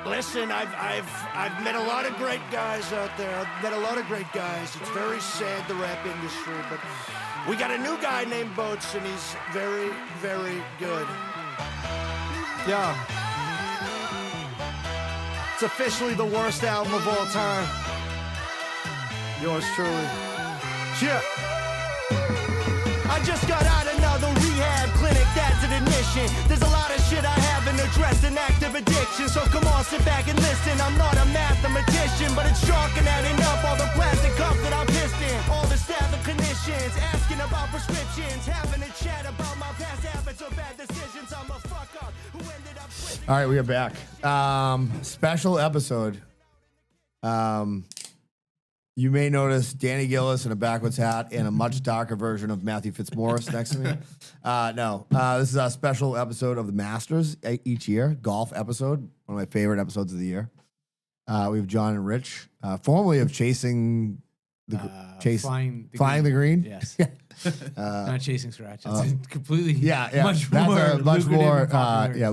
Listen, I've met a lot of great guys out there. I've met a lot of great guys. It's very sad, the rap industry, but we got a new guy named Boats, and he's very, very good. Yeah. It's officially the worst album of all time. Yours truly. Yeah. I just got out another rehab clinic, that's an admission. There's a lot of shit I haven't addressed, an active addiction. So come on, sit back and listen. I'm not a mathematician, but it's chalk and adding up all the plastic cups that I pissed in. All the staff and clinicians asking about prescriptions, having a chat about my past habits or bad decisions. I'm a fuck up who ended up with. All right, we are back. Special episode. You may notice Danny Gillis in a backwards hat and a much darker version of Matthew Fitzmaurice next to me. This is a special episode of the Masters each year, golf episode, one of my favorite episodes of the year. We have Jon and Rich, formerly of Flying the Green. Yes. Not chasing scratch. It's completely Much more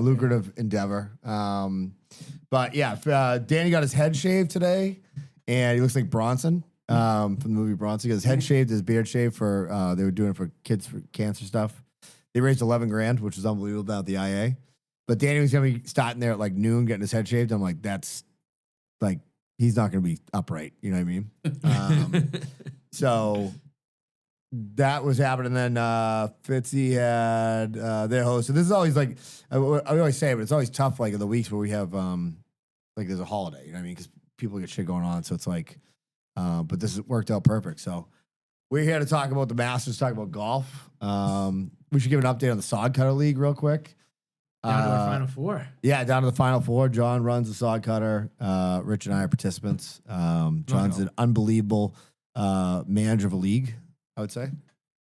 lucrative endeavor. Danny got his head shaved today. And he looks like Bronson from the movie Bronson. He got his head shaved, his beard shaved for, they were doing it for kids for cancer stuff. They raised $11,000, which is unbelievable down at the IA. But Danny was going to be starting there at like noon, getting his head shaved. I'm like, that's like, he's not going to be upright. You know what I mean? So that was happening. Then Fitzy had their host. So this is always like, I always say it, but it's always tough like in the weeks where we have, like there's a holiday. You know what I mean? Because people get shit going on, so it's like, but this has worked out perfect. So we're here to talk about the Masters, talk about golf. We should give an update on the Sod Cutter League real quick. Down to the Final Four. Yeah, down to the Final Four. Jon runs the Sod Cutter. Rich and I are participants. Jon's an unbelievable manager of a league, I would say.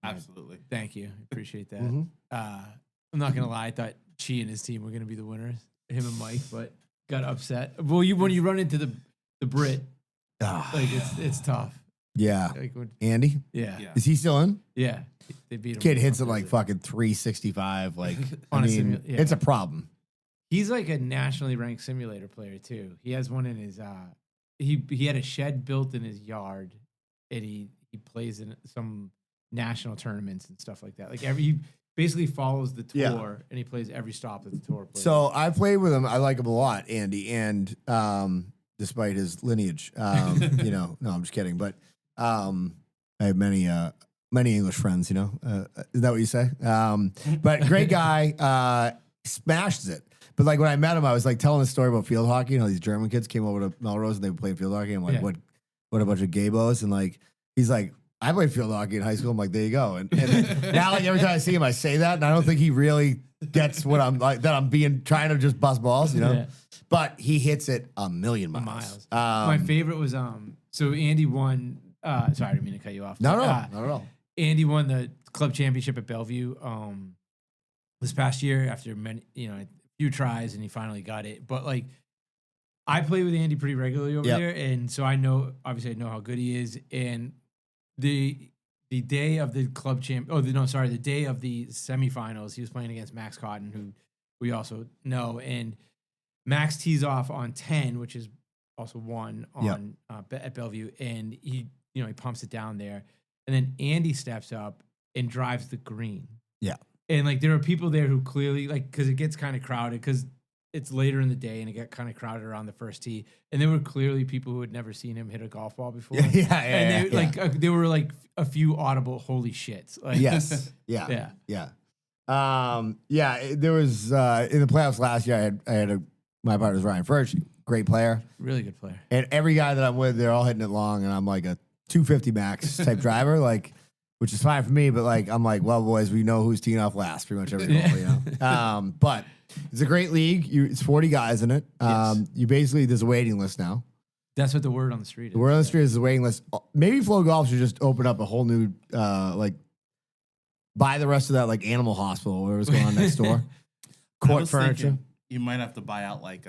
Absolutely. Thank you. Appreciate that. Mm-hmm. I'm not going to lie. I thought Chi and his team were going to be the winners, him and Mike, but got upset. Well, when you run into the Brit, like it's tough. Yeah. Like Andy? Yeah. Is he still in? Yeah. They beat him. Kid hits it like fucking 365. Like, it's a problem. He's like a nationally ranked simulator player too. He has one in his he had a shed built in his yard, and he plays in some national tournaments and stuff like that. Like he basically follows the tour, and he plays every stop that the tour plays. So I played with him. I like him a lot, Andy, and despite his lineage, no, I'm just kidding. But I have many English friends. Is that what you say? But great guy, smashes it. But like when I met him, I was like telling a story about field hockey. These German kids came over to Melrose and they were playing field hockey. I'm like, what a bunch of gaybos. And like, he's like, I played field hockey in high school. I'm like, there you go. And now like every time I see him, I say that. And I don't think he really gets what I'm like, that I'm trying to just bust balls, Yeah. But he hits it a million miles. My favorite was, so Andy won, sorry, I didn't mean to cut you off. No, not at all. Andy won the club championship at Bellevue this past year after many, a few tries, and he finally got it. But like, I play with Andy pretty regularly over there, and so I know how good he is. And the day of the the day of the semifinals, he was playing against Max Cotton, who we also know, and Max tees off on 10, which is also one on at Bellevue, and he pumps it down there, and then Andy steps up and drives the green. Yeah. And like there are people there who clearly because it gets kind of crowded because it's later in the day and it got kind of crowded around the first tee, and there were clearly people who had never seen him hit a golf ball before. There were like a few audible holy shits. Like, yes. Yeah. There was in the playoffs last year. My partner was Ryan Furch, great player, really good player, and every guy that I'm with, they're all hitting it long, and I'm like a 250 max type driver, like. Which is fine for me, but like I'm like, well, boys, we know who's teeing off last pretty much every hole, But it's a great league. It's 40 guys in it. You basically there's a waiting list now. That's what the word on the street is. The word on the street is the waiting list. Maybe Flow Golf should just open up a whole new buy the rest of that like animal hospital, whatever's going on next door. Court furniture. You might have to buy out like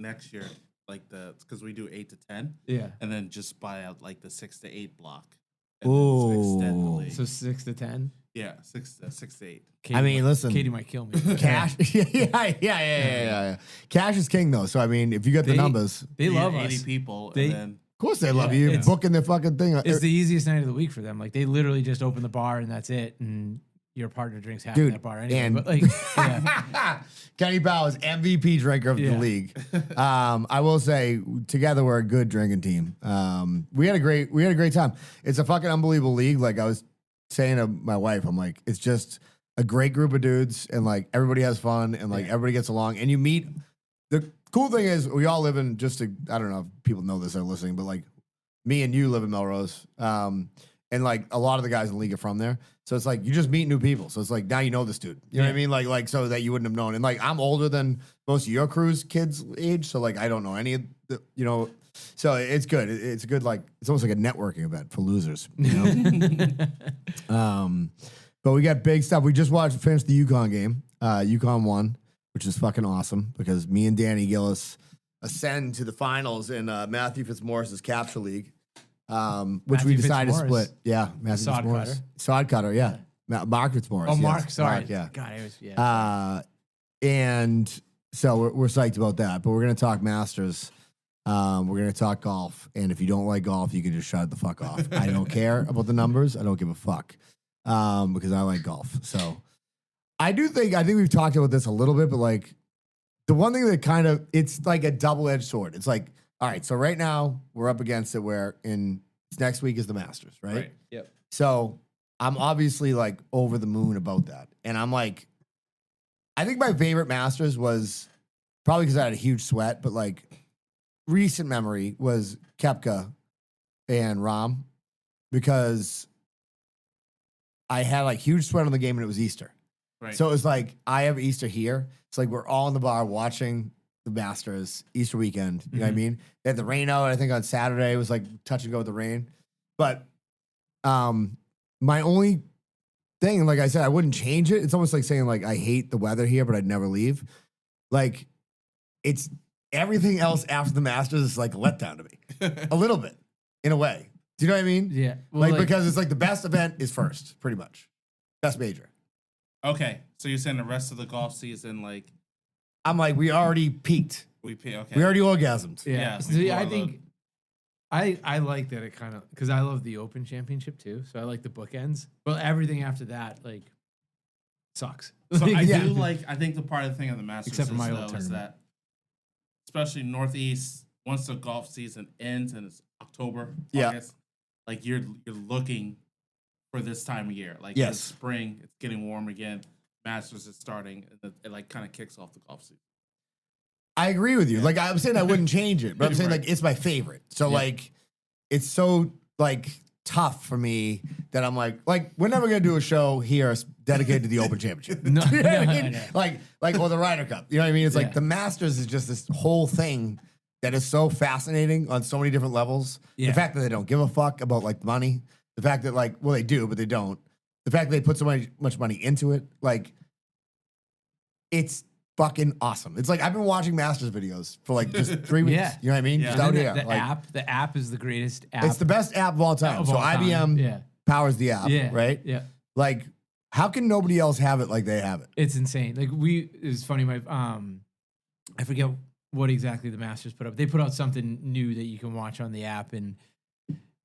next year, like because we do 8 to 10. Yeah, and then just buy out like the 6 to 8 block. Ooh. So 6 to 10. Yeah, 6 to 8. Katie I mean, listen. Katie might kill me. Cash, yeah. Cash is king, though. So I mean, if you get the They- numbers, They You love get 80 us. people, They- and then of course they love Yeah, you. it's- Booking their fucking thing. It's the easiest night of the week for them. Like they literally just open the bar and that's it. And your partner drinks half of Dude, that bar anyway. and- But like, yeah. Kenny Powers, MVP drinker of the Yeah. league. I will say, together we're a good drinking team. We had a great time. It's a fucking unbelievable league. Like I was saying to my wife, I'm like, it's just a great group of dudes, and like everybody has fun, and like everybody gets along, and you meet. The cool thing is, we all live in I don't know if people know this or listening, but like me and you live in Melrose, and like a lot of the guys in the league are from there. So it's like you just meet new people. So it's like now you know this dude. You know what I mean? Like so that you wouldn't have known. And like I'm older than most of your crew's kids' age, so like I don't know any of the, you know. So it's good. It's a good, like it's almost like a networking event for losers. You know? But we got big stuff. We just finished the UConn game. UConn won, which is fucking awesome because me and Danny Gillis ascend to the finals in Matthew Fitzmaurice's capture league. Which Matthew we decided to Fitzmaurice. split. Yeah, Matthew Sod Fitzmaurice. cutter. Sod cutter, yeah. Mark Fitzmaurice. Oh, yes. Mark, sorry. Mark, yeah. God, it was, yeah. And so we're psyched about that. But we're gonna talk Masters. We're gonna talk golf. And if you don't like golf, you can just shut the fuck off. I don't care about the numbers. I don't give a fuck. Because I like golf. So I think we've talked about this a little bit, but like the one thing that it's like a double-edged sword. It's like, all right, so right now we're up against it where next week is the Masters, right? Yep. So I'm obviously like over the moon about that. And I'm like, I think my favorite Masters was probably because I had a huge sweat, but like recent memory was Koepka and Rahm because I had like huge sweat on the game and it was Easter. right. So it was like, I have Easter here. It's like we're all in the bar watching the Masters Easter weekend. You know what I mean? They had the rain out. I think on Saturday it was like touch and go with the rain. But my only thing, like I said, I wouldn't change it. It's almost like saying like I hate the weather here, but I'd never leave. Like it's everything else after the Masters is like a letdown to me. A little bit, in a way. Do you know what I mean? Yeah. Well, Like because it's like the best event is first, pretty much. Best major. Okay, so you're saying the rest of the golf season, like I'm like, we already peaked. okay, We already orgasmed. yeah. yeah, See, I well, think I like that it kind of, because I love the Open Championship too. So I like the bookends. But everything after that, like, sucks. So I Yeah. do like. I think the part of the thing of the Masters Except for my old is tournament. that, especially Northeast, once the golf season ends and it's October, Yeah. August, like you're looking for this time of year. Like Yes. it's spring, it's getting warm again. Masters is starting, and it like kind of kicks off the golf season. I agree with you. Like I'm saying I wouldn't change it, but I'm saying Right. like it's my favorite. So Yeah. like it's so like tough for me that I'm like we're never gonna do a show here dedicated to the Open Championship. No, You know what I no, mean? no. Like or the Ryder Cup. You know what I mean? It's Yeah. like the Masters is just this whole thing that is so fascinating on so many different levels. Yeah. The fact that they don't give a fuck about like money. The fact that like, well, they do, but they don't. The fact that they put so much money into it, like it's fucking awesome. It's like I've been watching Masters videos for like just 3 weeks. Yeah. You know what I mean? Yeah. Just And out then here. the like, the app is the greatest app. it's the best app of all time. of So all time. IBM Yeah. powers the app, Yeah. right? Yeah. Like, how can nobody else have it like they have it? It's insane. Like it was funny. My I forget what exactly the Masters put up. They put out something new that you can watch on the app, and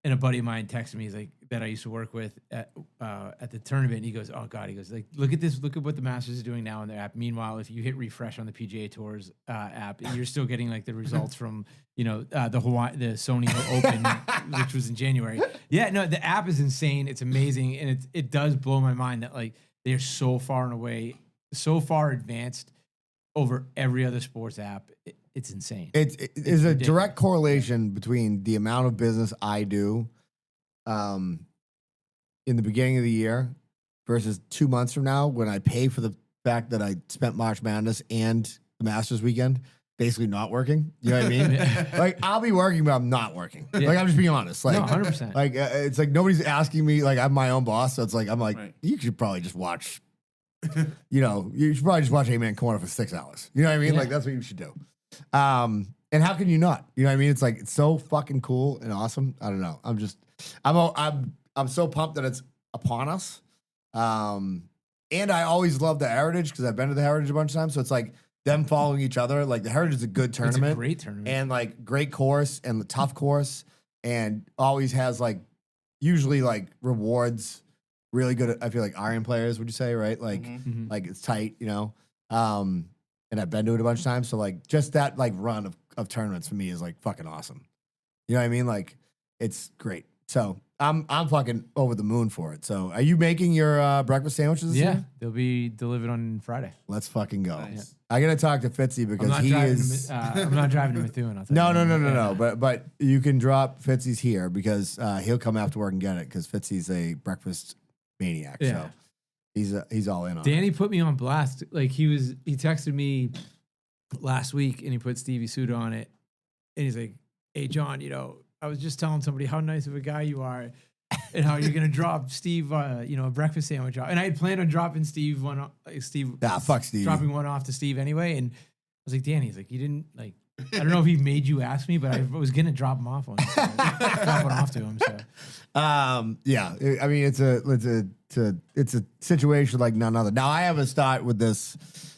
a buddy of mine texted me. He's like that I used to work with at the tournament. And he goes, "Oh God!" He goes, "Like look at this. Look at what the Masters is doing now on their app." Meanwhile, if you hit refresh on the PGA Tour's app, you're still getting like the results from the Sony Open, which was in January. Yeah, no, the app is insane. It's amazing, and it does blow my mind that like they're so far and away, so far advanced over every other sports app. It's insane. There's a ridiculous. direct correlation between the amount of business I do in the beginning of the year versus 2 months from now when I pay for the fact that I spent March Madness and the Masters weekend basically not working. You know what I mean? Like I'll be working, but I'm not working. Yeah. Like I'm just being honest. Like No, 100%. Like it's like nobody's asking me. Like I'm my own boss, so it's like I'm like Right. you should probably just watch. You should probably just watch 8-Man Corner for 6 hours. You know what I mean? Yeah. Like that's what you should do. And how can you not? You know what I mean? It's like it's so fucking cool and awesome. I don't know. I'm so pumped that it's upon us. And I always love the Heritage because I've been to the Heritage a bunch of times. So it's like them following each other. Like the Heritage is a good tournament. It's a great tournament. And like great course and the tough course. And always has like, usually like rewards really good. I feel like iron players, would you say, right? Like, like it's tight, you know? And I've been to it a bunch of times. So like just that like run of tournaments for me is like fucking awesome. You know what I mean? Like it's great. So I'm fucking over the moon for it. So are you making your breakfast sandwiches this year? They'll be delivered on Friday. Let's fucking go. Nice. I gotta talk to Fitzy because he is. I'm not driving to Methuen. I'll tell you. No. But you can drop Fitzy's here because he'll come after work and get it because Fitzy's a breakfast maniac. Yeah. So he's all in on it. Danny put me on blast. Like he texted me last week and he put Stevie Suda on it. And he's like, "Hey John, you know, I was just telling somebody how nice of a guy you are and how you're gonna drop Steve, you know, a breakfast sandwich off." And I had planned on dropping Steve fuck Steve. dropping one off to Steve anyway. And I was like, Danny, he's like, you didn't like. I don't know if he made you ask me, but I was gonna drop him off one. So drop one off to him. So yeah, I mean it's a situation like none other. Now I have a start with this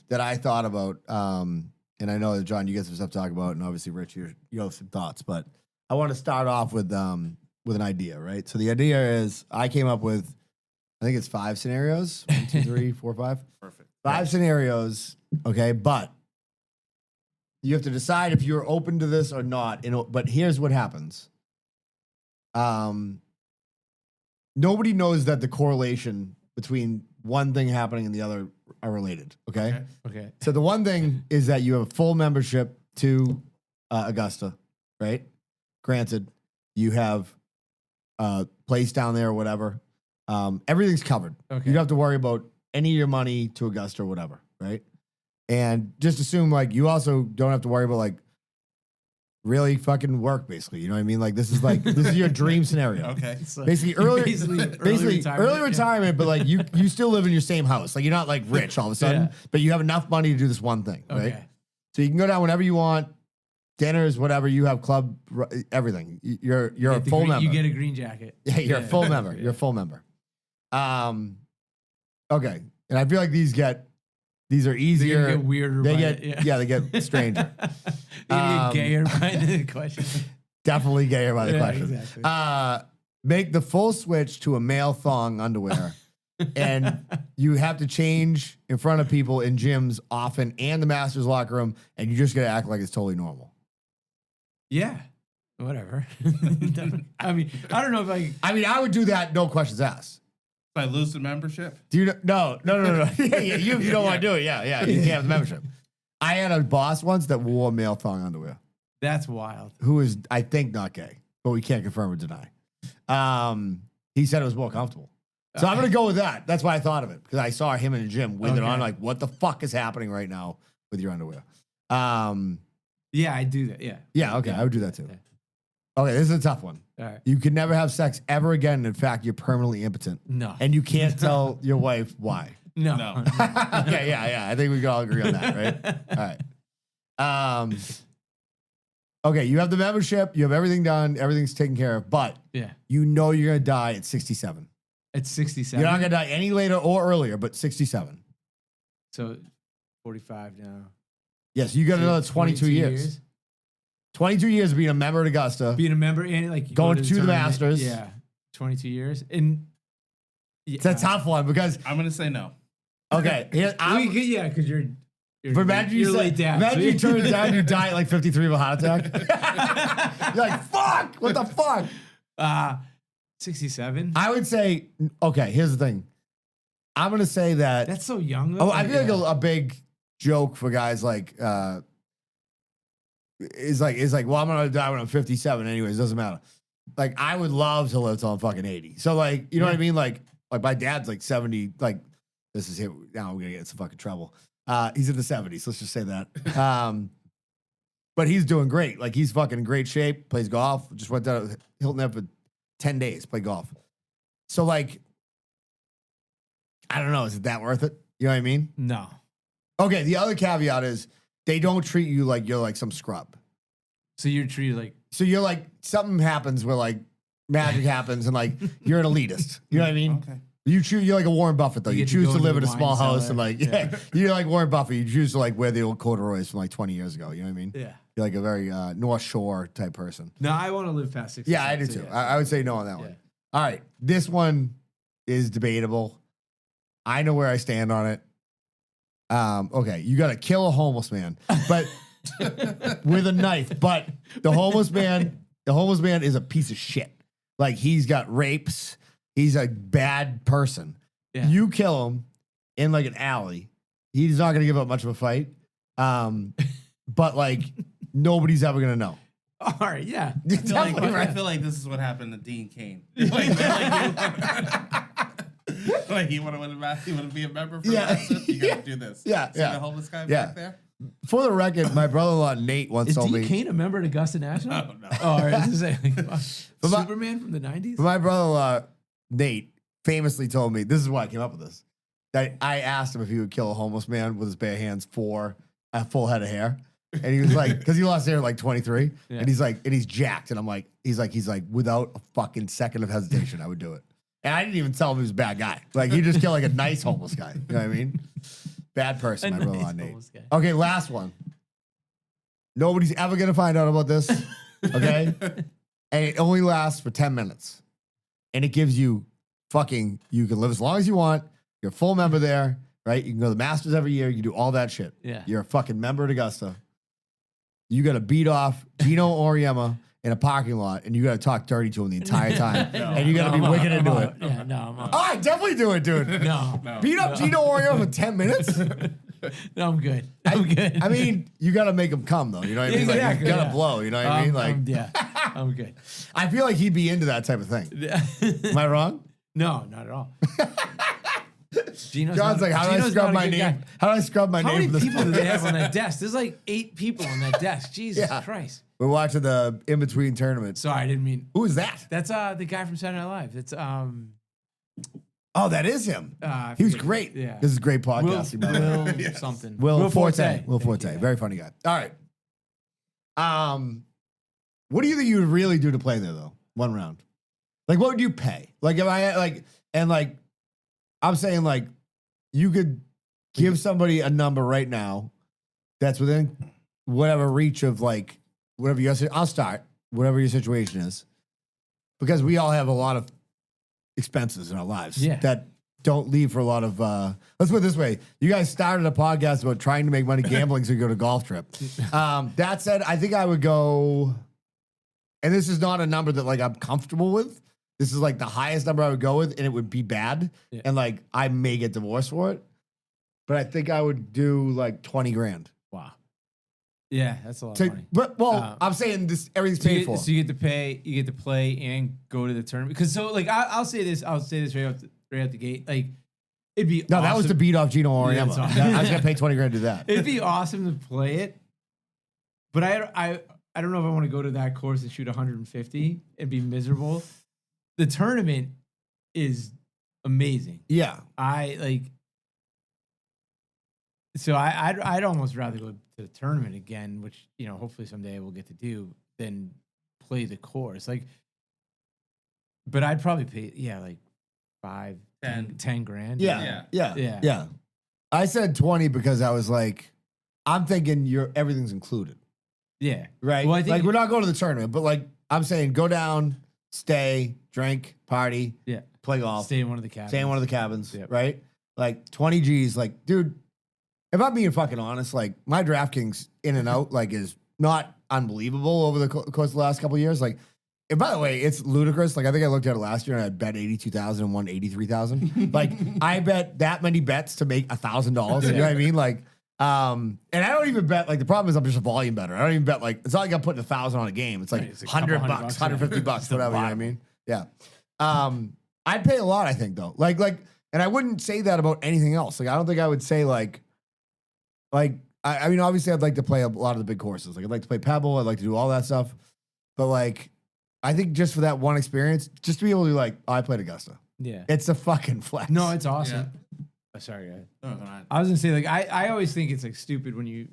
that I thought about, and I know that John, you get some stuff to talk about, and obviously Rich, you have some thoughts, but I want to start off with an idea, right? So the idea is I came up with, I think it's 5 scenarios, 1, 2, 3, 4, 5. Perfect. 5 scenarios, okay, but you have to decide if you're open to this or not. But here's what happens. Nobody knows that the correlation between one thing happening and the other are related, okay? okay. So the one thing is that you have a full membership to Augusta, right? Granted, you have a place down there or whatever. Everything's covered. Okay. You don't have to worry about any of your money to Augusta or whatever, right? And just assume like you also don't have to worry about like really fucking work, basically. You know what I mean? Like this is your dream scenario. Okay. So Basically early retirement, but like you still live in your same house. Like you're not like rich all of a sudden, but you have enough money to do this one thing, right? Okay. So you can go down whenever you want, dinners, whatever. You have club, everything. You're a full member. You get a green jacket. Yeah, you're a full member. You're a full member. Okay, and I feel like these are easier. They get weirder. They get stranger. They get gayer by the question. Definitely gayer by the question. Exactly. Make the full switch to a male thong underwear, and you have to change in front of people in gyms often and the master's locker room, and you just got to act like it's totally normal. Yeah. Whatever. I mean, I don't know if I would do that. No questions asked. If I lose the membership? Do you no. Yeah, you don't want to do it. Yeah, you can't have the membership. I had a boss once that wore male thong underwear. That's wild. Who is, I think, not gay, but we can't confirm or deny. He said it was more comfortable. So I'm going to go with that. That's why I thought of it, because I saw him in the gym with it on. Like, what the fuck is happening right now with your underwear? Yeah, I do that. Yeah. Yeah, okay. I would do that too. Okay, this is a tough one. All right. You can never have sex ever again. In fact, you're permanently impotent. No. And you can't tell your wife why. No. Yeah. I think we can all agree on that, right? All right. Okay, you have the membership, you have everything done, everything's taken care of, but you know you're gonna die at 67. At 67. You're not gonna die any later or earlier, but 67. So 45 now. Yes, you got another 22 years. 22 years of being a member at Augusta. Being a member and like going to the Masters. Yeah. 22 years. And it's a tough one because I'm gonna say no. Okay. Because you're imagine you late down. Imagine you turn it down, you die at like 53 of a heart attack. You're like, fuck! What the fuck? 67. I would say, okay, here's the thing. I'm gonna say that That's so young though. I feel like a big joke for guys like is like, well, I'm gonna die when I'm 57 anyways, doesn't matter. Like, I would love to live till I'm fucking 80. So like, you know what I mean? Like my dad's like 70, like this is here. Now I'm gonna get in some fucking trouble. He's in the 70s. Let's just say that. But he's doing great. Like, he's fucking in great shape. Plays golf. Just went down to Hilton Head for 10 days. Play golf. So, like, I don't know. Is it that worth it? You know what I mean? No. Okay. The other caveat is they don't treat you like you're like some scrub. So you're treated like. So you're like, something happens where like magic happens and like you're an elitist. You know what I mean? Okay. You're like a Warren Buffett though. You You get to choose go to to live the in a wine small house cellar. and like you're like Warren Buffett. You choose to like wear the old corduroys from like 20 years ago. You know what I mean? Yeah. You're like a very North Shore type person. No, I want to live past 60. Yeah, I do too. I would say no on that one. Yeah. All right, this one is debatable. I know where I stand on it. Okay, you got to kill a homeless man, but with a knife. But the homeless man is a piece of shit. Like he's got rapes. He's a bad person. Yeah. You kill him in like an alley. He's not going to give up much of a fight. But like nobody's ever going to know. All right, yeah. I feel like this is what happened to Dean Cain. Like he want to be a member for the Masters, you got to do this. Yeah, See yeah. the homeless guy Yeah. back there? For the record, my brother-in-law Nate once Is told Dean me. Cain a member at Augusta National? Oh, no. Oh, all right. I was gonna say, like, But my- Superman from the 90s? My brother-in-law Nate famously told me, this is why I came up with this, that I asked him if he would kill a homeless man with his bare hands for a full head of hair. And he was like, because he lost hair at like 23. Yeah. And he's like, and he's jacked. And I'm like, he's like, without a fucking second of hesitation, I would do it. And I didn't even tell him he was a bad guy. Like, he just killed like a nice homeless guy. You know what I mean? Bad person, A my brother-in-law nice Nate. homeless guy. Okay, last one. Nobody's ever going to find out about this. Okay? And it only lasts for 10 minutes. And it gives you you can live as long as you want. You're a full member there, right? You can go to the Masters every year. You can do all that shit. Yeah. You're a fucking member at Augusta. You got to beat off Gino Auriemma in a parking lot, and you got to talk dirty to him the entire time. And you got to be wicked into it. Yeah, no, I'm Oh, out. I definitely do it, dude. No. Beat up Gino Auriemma for 10 minutes? No, I'm good. I'm good. I mean, you got to make him come, though. You know what I mean? Like, Exactly, you got to yeah. blow. You know what I mean? Like, yeah, I'm good. I feel like he'd be into that type of thing. Am I wrong? No, not at all. Gino's John's not- like, how do I Gino's scrub not a my good name? guy. How do I scrub my How name? many from this people do they have on podcast? that desk? There's like 8 people on that desk. Jesus Yeah. Christ. We're watching the in-between tournament. Sorry, I didn't mean. Who is that? That's the guy from Saturday Night Live. It's Oh, that is him. I He was forget- great. Yeah. This is great podcasting. by the way. Will something. Will Forte. Will Thank Forte. you. Very funny guy. All right. What do you think you would really do to play there though? One round. Like, what would you pay? Like, if I like, and like, I'm saying like, you could give somebody a number right now that's within whatever reach of like whatever your. I'll start whatever your situation is, because we all have a lot of expenses in our lives Yeah. that don't leave for a lot of. Let's put it this way: you guys started a podcast about trying to make money gambling so you go to a golf trip. That said, I think I would go, and this is not a number that like I'm comfortable with. This is like the highest number I would go with, and it would be bad, Yeah. and like I may get divorced for it. But I think I would do like 20 grand. Wow. Yeah, that's a lot To- of money. but I'm saying this everything's So paid you, for. so you get to pay, you get to play and go to the tournament. Because so like I'll say this right out the gate. Like it'd be No, awesome. that was to beat off Gino Yeah, Auriemma. that's all. I was gonna pay 20 grand to do that. It'd be awesome to play it, but I don't know if I want to go to that course and shoot 150 and be miserable. The tournament is amazing. Yeah. I like. So I'd almost rather go to the tournament again, which hopefully someday we'll get to do, than play the course. Like, but I'd probably pay like 10 grand. Yeah. Yeah. Yeah. I said 20 because I was like, I'm thinking everything's included. Yeah. Right? Well, I think like we're not going to the tournament, but like I'm saying go down, stay, drink, party, Yeah. play golf, Stay in one of the cabins. stay in one of the cabins, Yep. right? Like 20 G's, like, dude, if I'm being fucking honest, like my DraftKings in and out like is not unbelievable over the course of the last couple of years. Like, and by the way, it's ludicrous. Like I think I looked at it last year and I bet 82,000 and won 83,000. Like I bet that many bets to make $1,000. You know what I mean? Like, and I don't even bet. Like the problem is I'm just a volume better. I don't even bet. Like it's not like I'm putting 1,000 on a game. It's like Right, it's a couple $100, $100, yeah. $150, whatever. You know what I mean? Yeah. I'd pay a lot. I think though. Like, and I wouldn't say that about anything else. Like I don't think I would say like. I mean, obviously, I'd like to play a lot of the big courses. Like, I'd like to play Pebble. I'd like to do all that stuff. But, like, I think just for that one experience, just to be able to, like, I played Augusta. Yeah. It's a fucking flex. No, it's awesome. Oh, sorry, guys. Oh, go ahead. I was gonna say like I always think it's like stupid when you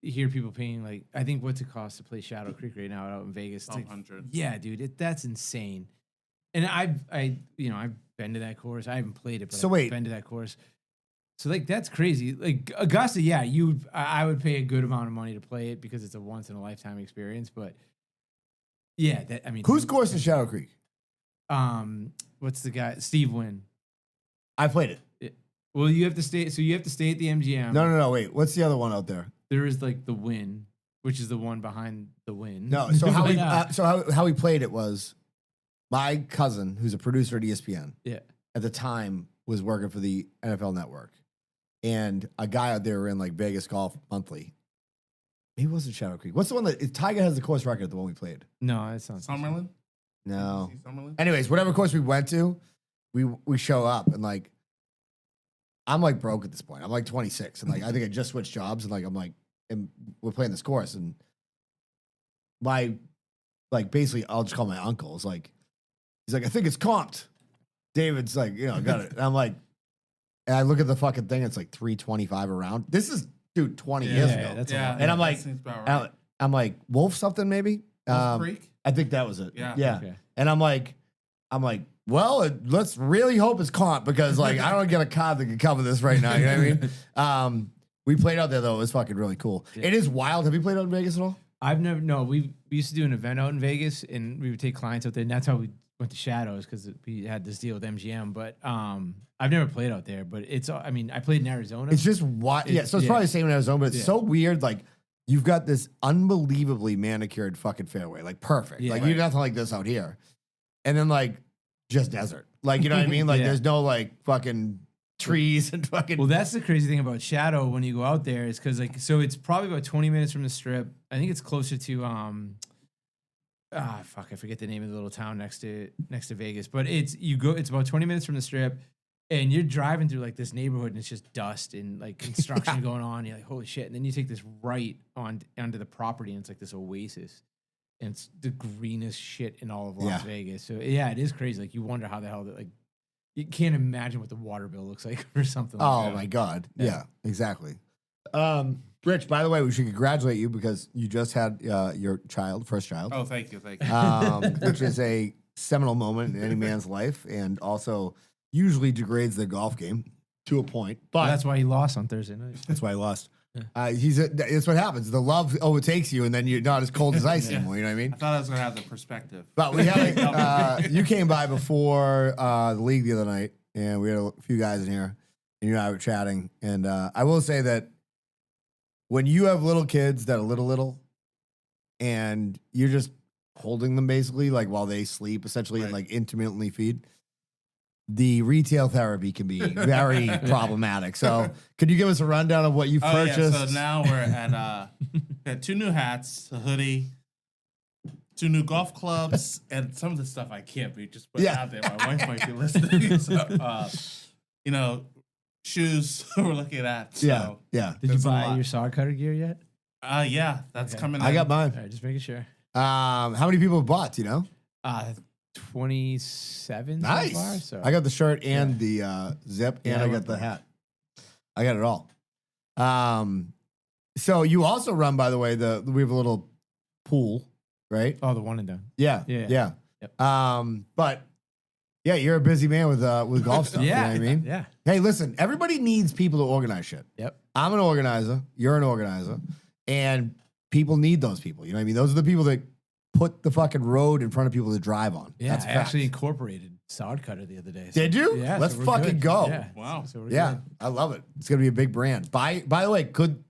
hear people paying like I think what's it cost to play Shadow Creek right now out in Vegas? It's like, 1,200. yeah, dude, that's insane. And I've been to that course. I haven't played it, but So I've wait. been to that course. So like that's crazy. Like Augusta, yeah, I would pay a good amount of money to play it because it's a once in a lifetime experience. But yeah, that I mean, Whose course is Shadow Creek? What's the guy? Steve Wynn. I played it. Well, you have to stay. So you have to stay at the MGM. No. Wait, what's the other one out there? There is like the Wynn, which is the one behind the Wynn. No. So how But, how we played it was my cousin, who's a producer at ESPN, yeah. at the time was working for the NFL Network, and a guy out there ran like Vegas Golf Monthly. He wasn't Shadow Creek. What's the one that Tiger has the course record? The one we played. No, it's not. Summerlin? No. Summerlin? Anyways, whatever course we went to, we show up and like I'm like broke at this point. I'm like 26 and like I think I just switched jobs and like I'm like and we're playing this course and my like basically I'll just call my uncle. It's like he's like I think it's comped. David's like got it. And I'm like, and I look at the fucking thing. It's like 325 around. This is dude 20 years ago. That's a Yeah, lot. And I'm like, that seems about right. I'm like Wolf something maybe. Wolf Creek? I think that was it. Yeah. Okay. And I'm like, well, let's really hope it's comp because like I don't get a card that can cover this right now. You know what I mean? We played out there though. It was fucking really cool. Yeah. It is wild. Have you played out in Vegas at all? I've never. No, we used to do an event out in Vegas, and we would take clients out there, and that's how we went to Shadows because we had this deal with MGM. But I've never played out there. But it's. I mean, I played in Arizona. It's just wild. Yeah. So it's probably the same in Arizona, but it's so weird. Like you've got this unbelievably manicured fucking fairway, like perfect. Yeah. Like you nothing like this out here, and then like just desert. Like you know what I mean? Like Yeah. there's no like fucking trees and fucking. Well, that's the crazy thing about Shadow when you go out there is because like so it's probably about 20 minutes from the Strip. I think it's closer to I forget the name of the little town next to Vegas, but it's about 20 minutes from the Strip, and you're driving through like this neighborhood and it's just dust and like construction going on. And you're like, holy shit! And then you take this right onto the property and it's like this oasis. And it's the greenest shit in all of Las Vegas. So yeah, it is crazy. Like you wonder how the hell that like you can't imagine what the water bill looks like or something like that. Oh my God. Yeah, exactly. Rich, by the way, we should congratulate you because you just had your first child, Oh, thank you. which is a seminal moment in any man's life and also usually degrades the golf game to a point. But Well, that's why he lost on Thursday night. that's why he lost. It's what happens. The love overtakes you, and then you're not as cold as ice anymore. You know what I mean? I thought I was going to have the perspective. But we had you came by before the league the other night, and we had a few guys in here, and you and I were chatting. And I will say that when you have little kids that are little, and you're just holding them basically like while they sleep, essentially, and like intermittently feed. The retail therapy can be very problematic. So, could you give us a rundown of what you purchased? Yeah, so now we're at we had 2 new hats, a hoodie, 2 new golf clubs, and some of the stuff I can't be just putting out there. My wife might be listening. So, shoes we're looking at. So, yeah. Did you That's a buy lot. your saw cutter gear yet? Yeah, that's coming. I got in. mine. All right, just making sure. How many people have bought? Do you know? 27 Nice. so far. So I got the shirt and the zip, and Yeah, I I got went the for it. hat. I got it all. So you also run, by the way. We have a little pool, right? oh, the one and done. Yeah, Yeah. yeah. Yep. But yeah, you're a busy man with golf stuff. Yeah, You know what I mean? yeah. Hey, listen, everybody needs people to organize shit. Yep. I'm an organizer. You're an organizer, and people need those people. You know what I mean? Those are the people that put the fucking road in front of people to drive on. Yeah, That's a I fact. actually incorporated sod cutter the other day. Did you? Yeah, Let's so we're fucking good. go. Yeah. Wow. So we're Yeah, good. I love it. It's gonna be a big brand. By the way, could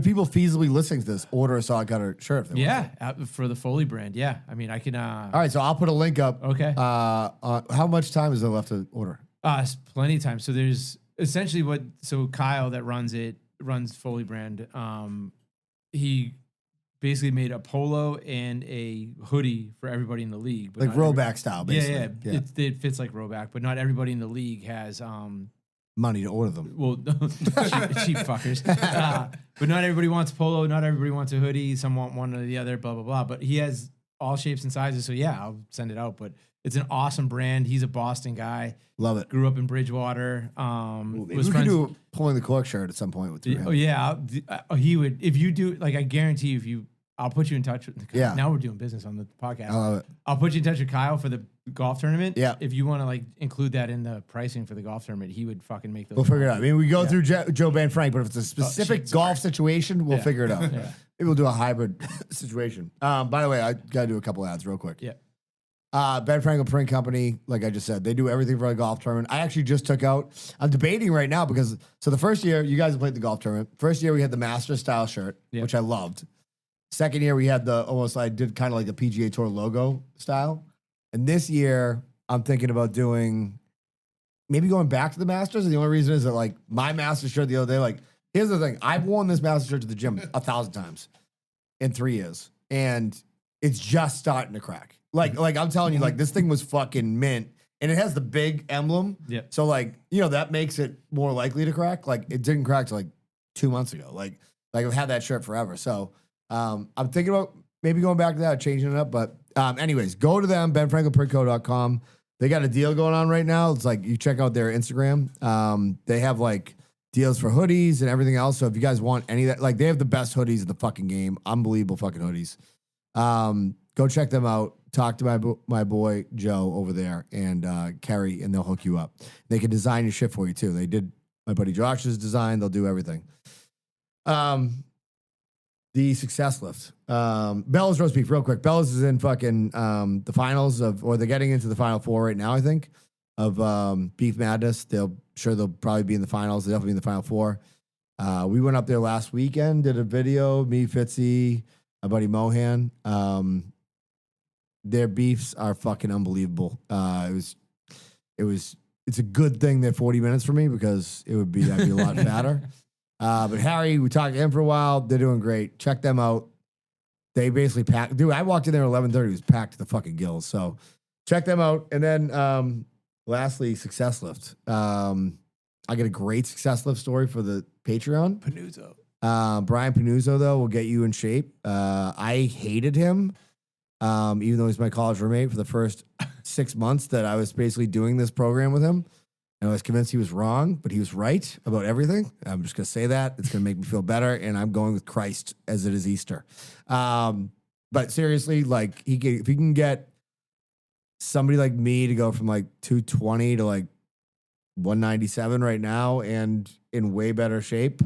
people feasibly listening to this order a saw cutter shirt? If they want Yeah, for the Foley brand. Yeah, I mean, I can. All right, so I'll put a link up. Okay. How much time is there left to order? It's plenty of time. So there's essentially Kyle that runs Foley brand. He basically made a polo and a hoodie for everybody in the league. But Like not Roback style, basically. Yeah. It fits like Roback, but not everybody in the league has Money to order them. well, cheap fuckers. But not everybody wants polo. Not everybody wants a hoodie. Some want one or the other. Blah blah blah. But he has all shapes and sizes. So yeah, I'll send it out. But it's an awesome brand. He's a Boston guy. Love it. Grew up in Bridgewater. Maybe we can do a pulling the cork shirt at some point with you. Oh yeah, he would. If you do, like I guarantee, I'll put you in touch with. Yeah. Now we're doing business on the podcast. I love it. I'll put you in touch with Kyle for the golf tournament. Yeah. If you want to like include that in the pricing for the golf tournament, he would fucking make those. We'll figure it out. I mean, we go through Joe Ben Frank, but if it's a specific shit, golf situation, we'll figure it out. Yeah. Maybe we'll do a hybrid situation. By the way, I gotta do a couple ads real quick. Yeah. Ben Franklin Print Company, like I just said, they do everything for a golf tournament. I actually just took out, I'm debating right now because, so the first year, you guys have played the golf tournament. First year, we had the Master style shirt, which I loved. Second year, we had I did kind of like the PGA Tour logo style. And this year, I'm thinking about maybe going back to the Masters. And the only reason is that like my Master shirt the other day, like, here's the thing. I've worn this Master shirt to the gym 1,000 times in 3 years. And it's just starting to crack. Like I'm telling you, like this thing was fucking mint, and it has the big emblem. Yeah. So like that makes it more likely to crack. Like it didn't crack till like 2 months ago. Like I've had that shirt forever. So I'm thinking about maybe going back to that, changing it up. But anyways, go to them, benfranklinprintco.com. They got a deal going on right now. It's like you check out their Instagram. They have like deals for hoodies and everything else. So if you guys want any of that, like they have the best hoodies in the fucking game. Unbelievable fucking hoodies. Go check them out. Talk to my boy Joe over there and Kerry, and they'll hook you up. They can design your shit for you too. They did my buddy Josh's design. They'll do everything. The Success Lift. Bella's roast beef, real quick. Bella's is in fucking the finals or they're getting into the final four right now, I think, of Beef Madness. They'll probably be in the finals. They'll definitely be in the final four. We went up there last weekend, did a video, me, Fitzy, my buddy Mohan. Their beefs are fucking unbelievable. It's a good thing they're 40 minutes for me because I'd be a lot fatter. But Harry, we talked to him for a while. They're doing great. Check them out. They basically packed. Dude, I walked in there at 11:30. It was packed to the fucking gills. So check them out. And then lastly, Success Lift. I get a great Success Lift story for the Patreon. Panuzzo. Brian Panuzzo, though, will get you in shape. I hated him. Even though he's my college roommate for the first 6 months that I was basically doing this program with him. And I was convinced he was wrong, but he was right about everything. I'm just going to say that. It's going to make me feel better. And I'm going with Christ as it is Easter. But seriously, like if he can get somebody like me to go from like 220 to like 197 right now and in way better shape,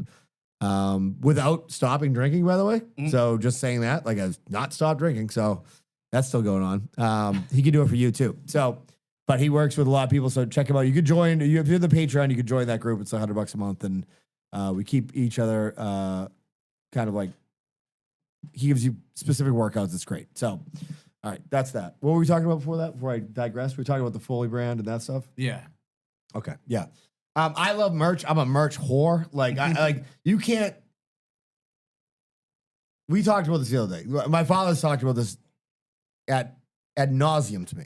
without stopping drinking, by the way. So just saying that, like I've not stopped drinking. So that's still going on. He can do it for you too. So, but he works with a lot of people. So check him out. You could join, if you're the Patreon, you could join that group. It's $100 a month. And we keep each other kind of like, he gives you specific workouts. It's great. So, all right, that's that. What were we talking about before that? Before I digress, we were talking about the Foley brand and that stuff. Yeah. Okay. Yeah. I love merch. I'm a merch whore. Like you can't. We talked about this the other day. My father's talked about this ad nauseum to me.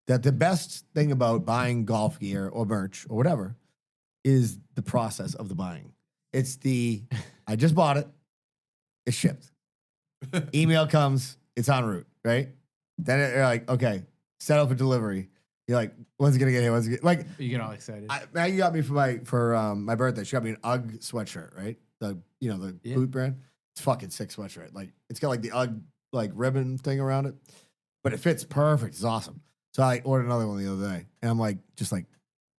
That the best thing about buying golf gear or merch or whatever is the process of the buying. It's I just bought it. It's shipped. Email comes. It's en route. Right. Then you're like, okay, set up for delivery. You're like, when's it gonna get here? When's it like? You get all excited. Maggie got me for my birthday. She got me an UGG sweatshirt, right? The boot brand. It's fucking sick sweatshirt. Like it's got like the UGG like ribbon thing around it, but it fits perfect. It's awesome. So I ordered another one the other day, and I'm like, just like,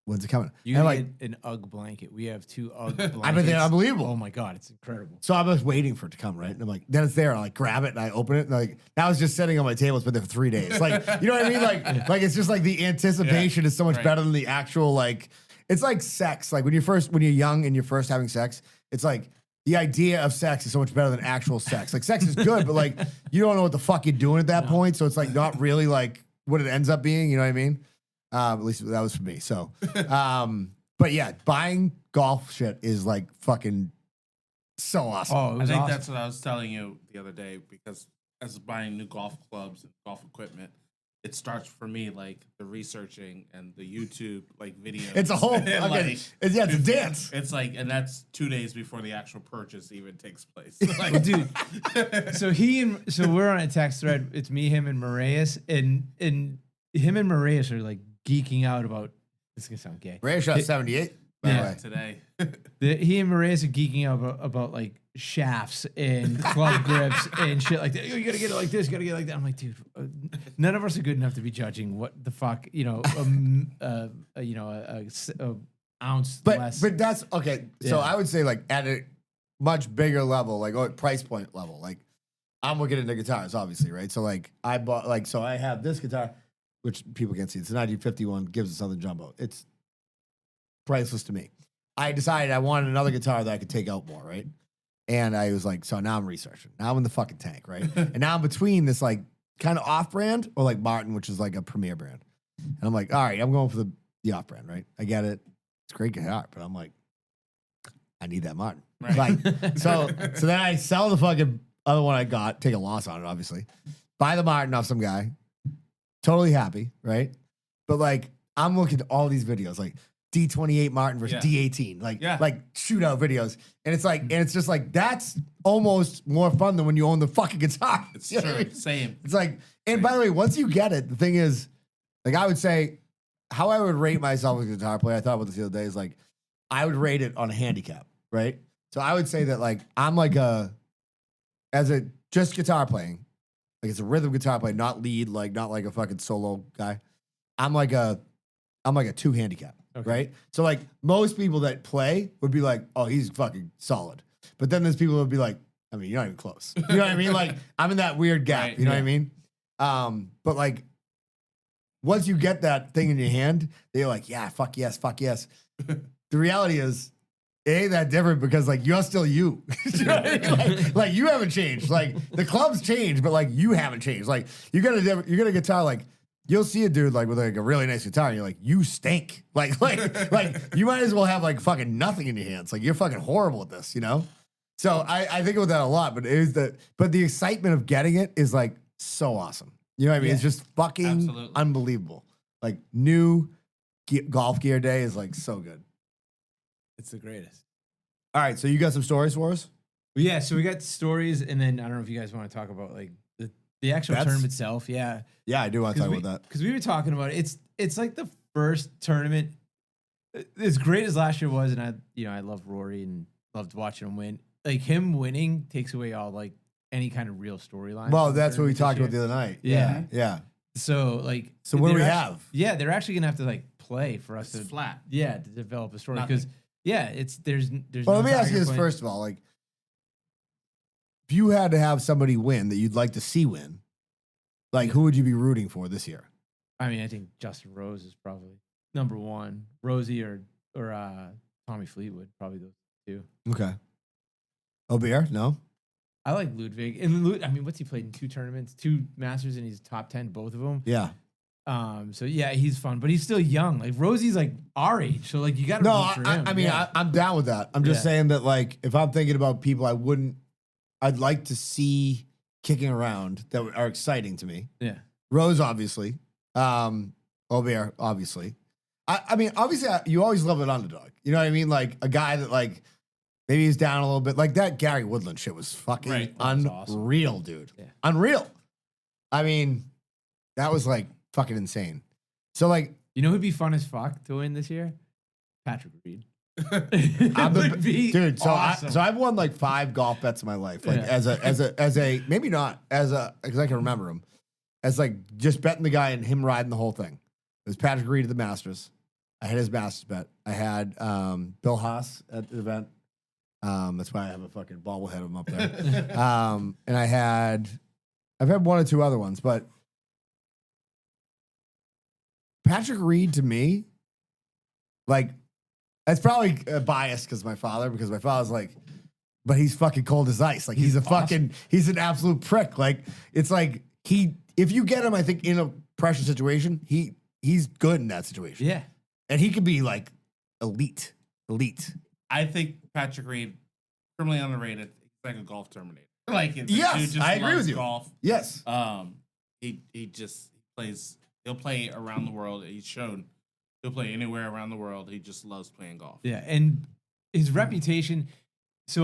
when's it coming? You and get an UGG blanket. We have 2 UGG blankets. I mean, they're unbelievable. Oh my god, it's incredible. So I was waiting for it to come, right? And I'm like, then it's there. I like grab it and I open it. And like now it's just sitting on my table. It's been there for 3 days. Like, you know what I mean? Like it's just like the anticipation is so much better than the actual like. It's like sex. Like when you're young and you're first having sex, it's like the idea of sex is so much better than actual sex. Like sex is good, but like you don't know what the fuck you're doing at that point. So it's like not really like what it ends up being. You know what I mean? At least that was for me. So, but yeah, buying golf shit is like fucking so awesome. Oh, I think that's what I was telling you the other day because as buying new golf clubs and golf equipment, it starts for me like the researching and the YouTube like videos. It's a whole it's a dance. It's like, and that's 2 days before the actual purchase even takes place. Well, dude. So we're on a text thread. It's me, him, and Marias, and him and Marias are like geeking out about. This is gonna sound gay. Ray shot 78. by the Yeah. way. Today. He and Marias are geeking out about like shafts and club grips and shit like that. You gotta get it like this, you gotta get it like that. I'm like, dude, none of us are good enough to be judging what the fuck, a ounce less. But that's okay. So Yeah. I would say like at a much bigger level, like price point level, like I'm looking into guitars, obviously, right? So like I bought so I have this guitar, which people can't see. It's a 1951 Gibson Southern Jumbo. It's priceless to me. I decided I wanted another guitar that I could take out more, right? And I was like, so now I'm researching. Now I'm in the fucking tank, right? And now I'm between this like kind of off brand or like Martin, which is like a premier brand. And I'm like, all right, I'm going for the off brand, right? I get it. It's a great guitar, but I'm like, I need that Martin. Right. Like, so then I sell the fucking other one I got, take a loss on it, obviously. Buy the Martin off some guy. Totally happy, right? But like, I'm looking at all these videos, like D28 Martin versus D18, like shootout videos. And it's like, and it's just like, that's almost more fun than when you own the fucking guitar. It's You know true. what I mean? Same. It's like, and by the way, once you get it, the thing is, like, I would say how I would rate myself as a guitar player, I thought about this the other day, is like, I would rate it on a handicap, right? So I would say that like, I'm like as a just guitar playing, like it's a rhythm guitar play, not lead, like not like a fucking solo guy. I'm like a 2 handicap, right? So like most people that play would be like, oh, he's fucking solid. But then there's people that would be like, I mean, you're not even close. You know what I mean? Like I'm in that weird gap. Right, you know what I mean? But like once you get that thing in your hand, they're like, yeah, fuck yes, fuck yes. The reality is, it ain't that different because like you're still you. You know what I mean? Like you haven't changed. Like the club's changed, but like you haven't changed. Like you got a guitar, like you'll see a dude like with like a really nice guitar, and you're like, you stink. Like you might as well have like fucking nothing in your hands. Like you're fucking horrible at this, you know? So I think about that a lot, but the excitement of getting it is like so awesome. You know what I mean? Yeah. It's just fucking Absolutely. unbelievable. Like new golf gear day is like so good. It's the greatest. All right, so you got some stories for us? Well, yeah, so we got stories, and then I don't know if you guys want to talk about like the actual Bets? tournament itself. Yeah, Yeah, I do want to talk about that. because we were talking about it. It's like the first tournament. As great as last year was, and I love Rory and loved watching him win. Like him winning takes away all like any kind of real storyline. Well, from the that's what we tournament talked this about the year. other night. Yeah. Yeah. So like, So what do we they're have? Yeah, they're actually gonna have to like play for us It's to flat. Yeah, to develop a story Nothing. because there's. Well, no let me ask you Tiger this playing. first of all. Like, if you had to have somebody win that you'd like to see win, like who would you be rooting for this year? I mean, I think Justin Rose is probably number one. Rosie or Tommy Fleetwood, probably those two. Okay. Obear? No? I like Ludwig. And I mean, what's he played in 2 tournaments, 2 Masters, and he's top 10, both of them. Yeah. So yeah, he's fun, but he's still young. Like Rosie's like our age, so like you got to No, root for him. I mean, yeah. I'm down with that. I'm just Yeah. saying that, like, if I'm thinking about people I'd like to see kicking around that are exciting to me. yeah. Rose, obviously. Obear, obviously. I mean, obviously, you always love an underdog. You know what I mean? Like a guy that, like, maybe he's down a little bit. Like that Gary Woodland shit was fucking Right. That was awesome. unreal, dude. Yeah. Unreal. I mean, that was like fucking insane. So, like, You know who'd be fun as fuck to win this year? Patrick Reed. I'm Would be dude. So, awesome. I've won like 5 golf bets in my life. Like Yeah. as a maybe not because I can remember him as like just betting the guy and him riding the whole thing. It was Patrick Reed at the Masters. I had his Masters bet. I had Bill Haas at the event. That's why I have a fucking bobblehead of him up there. And I've had 1 or 2 other ones, but Patrick Reed to me, like, that's probably biased because my father's like, but he's fucking cold as ice. Like he's a fucking, he's an absolute prick. Like it's like if you get him, I think in a pressure situation, he's good in that situation. Yeah. And he could be like elite. I think Patrick Reed, criminally underrated. He's like a golf terminator. Like it's Yes, dude just I agree loves with you. Golf. Yes. He just plays. He'll play around the world. He's shown he'll play anywhere around the world. He just loves playing golf. Yeah, and his reputation. So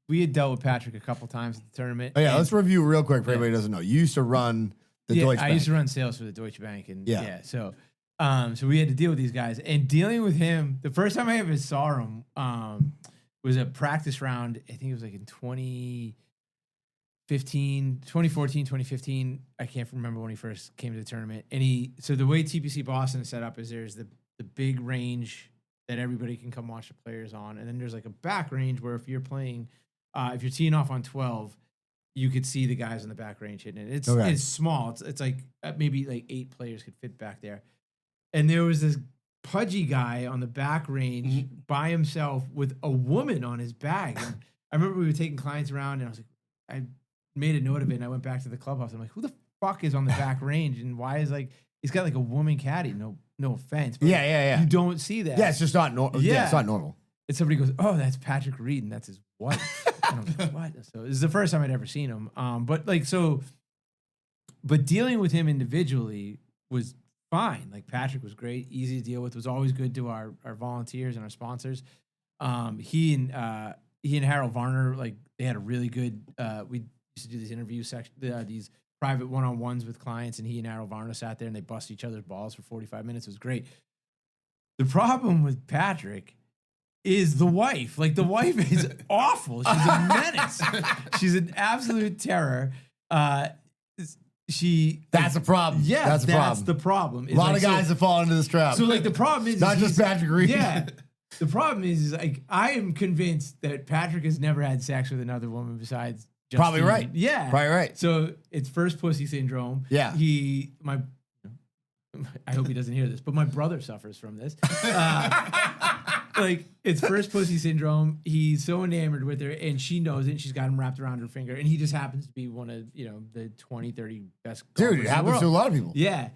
we had dealt with Patrick a couple times at the tournament. Oh yeah, and- let's review real quick for anybody who doesn't know. You used to run the Deutsche I Bank. used to run sales for the Deutsche Bank, and Yeah. yeah, so So we had to deal with these guys, and dealing with him. The first time I ever saw him was a practice round. I think it was like in 2014, 2015. I can't remember when he first came to the tournament. And so the way TPC Boston is set up is there's the big range that everybody can come watch the players on, and then there's like a back range where if you're playing, if you're teeing off on 12. You could see the guys in the back range hitting it. It's small. It's like maybe like 8 players could fit back there. And there was this pudgy guy on the back range by himself with a woman on his bag. And I remember we were taking clients around, and I was like, I made a note of it, and I went back to the clubhouse. I'm like, who the fuck is on the back range, and why is like he's got like a woman caddy? No offense, but yeah. You don't see that. Yeah, it's just not normal. Yeah, it's not normal. And somebody goes, "Oh, that's Patrick Reed, and that's his wife." And I was like, "What?" So this is the first time I'd ever seen him. But dealing with him individually was fine. Like Patrick was great, easy to deal with. Was always good to our volunteers and our sponsors. He and Harold Varner, like they had a really good. We used to do these interview these private one-on-ones with clients, and he and Harold Varner sat there and they bust each other's balls for 45 minutes. It was great. The problem with Patrick is the wife. Like the wife is awful. She's a menace. She's an absolute terror. That's a problem. Yeah, that's a problem. The problem. A lot of guys have fallen into this trap. So like the problem is not just Patrick Reed. Yeah. The problem is like I am convinced that Patrick has never had sex with another woman besides Justine. Probably right. Yeah. Probably right. So it's first pussy syndrome. Yeah. I hope he doesn't hear this, but my brother suffers from this. Like it's first pussy syndrome. He's so enamored with her, and she knows it. She's got him wrapped around her finger, and he just happens to be one of the 20, 30 best golfers. Dude, it happens to a lot of people. Yeah,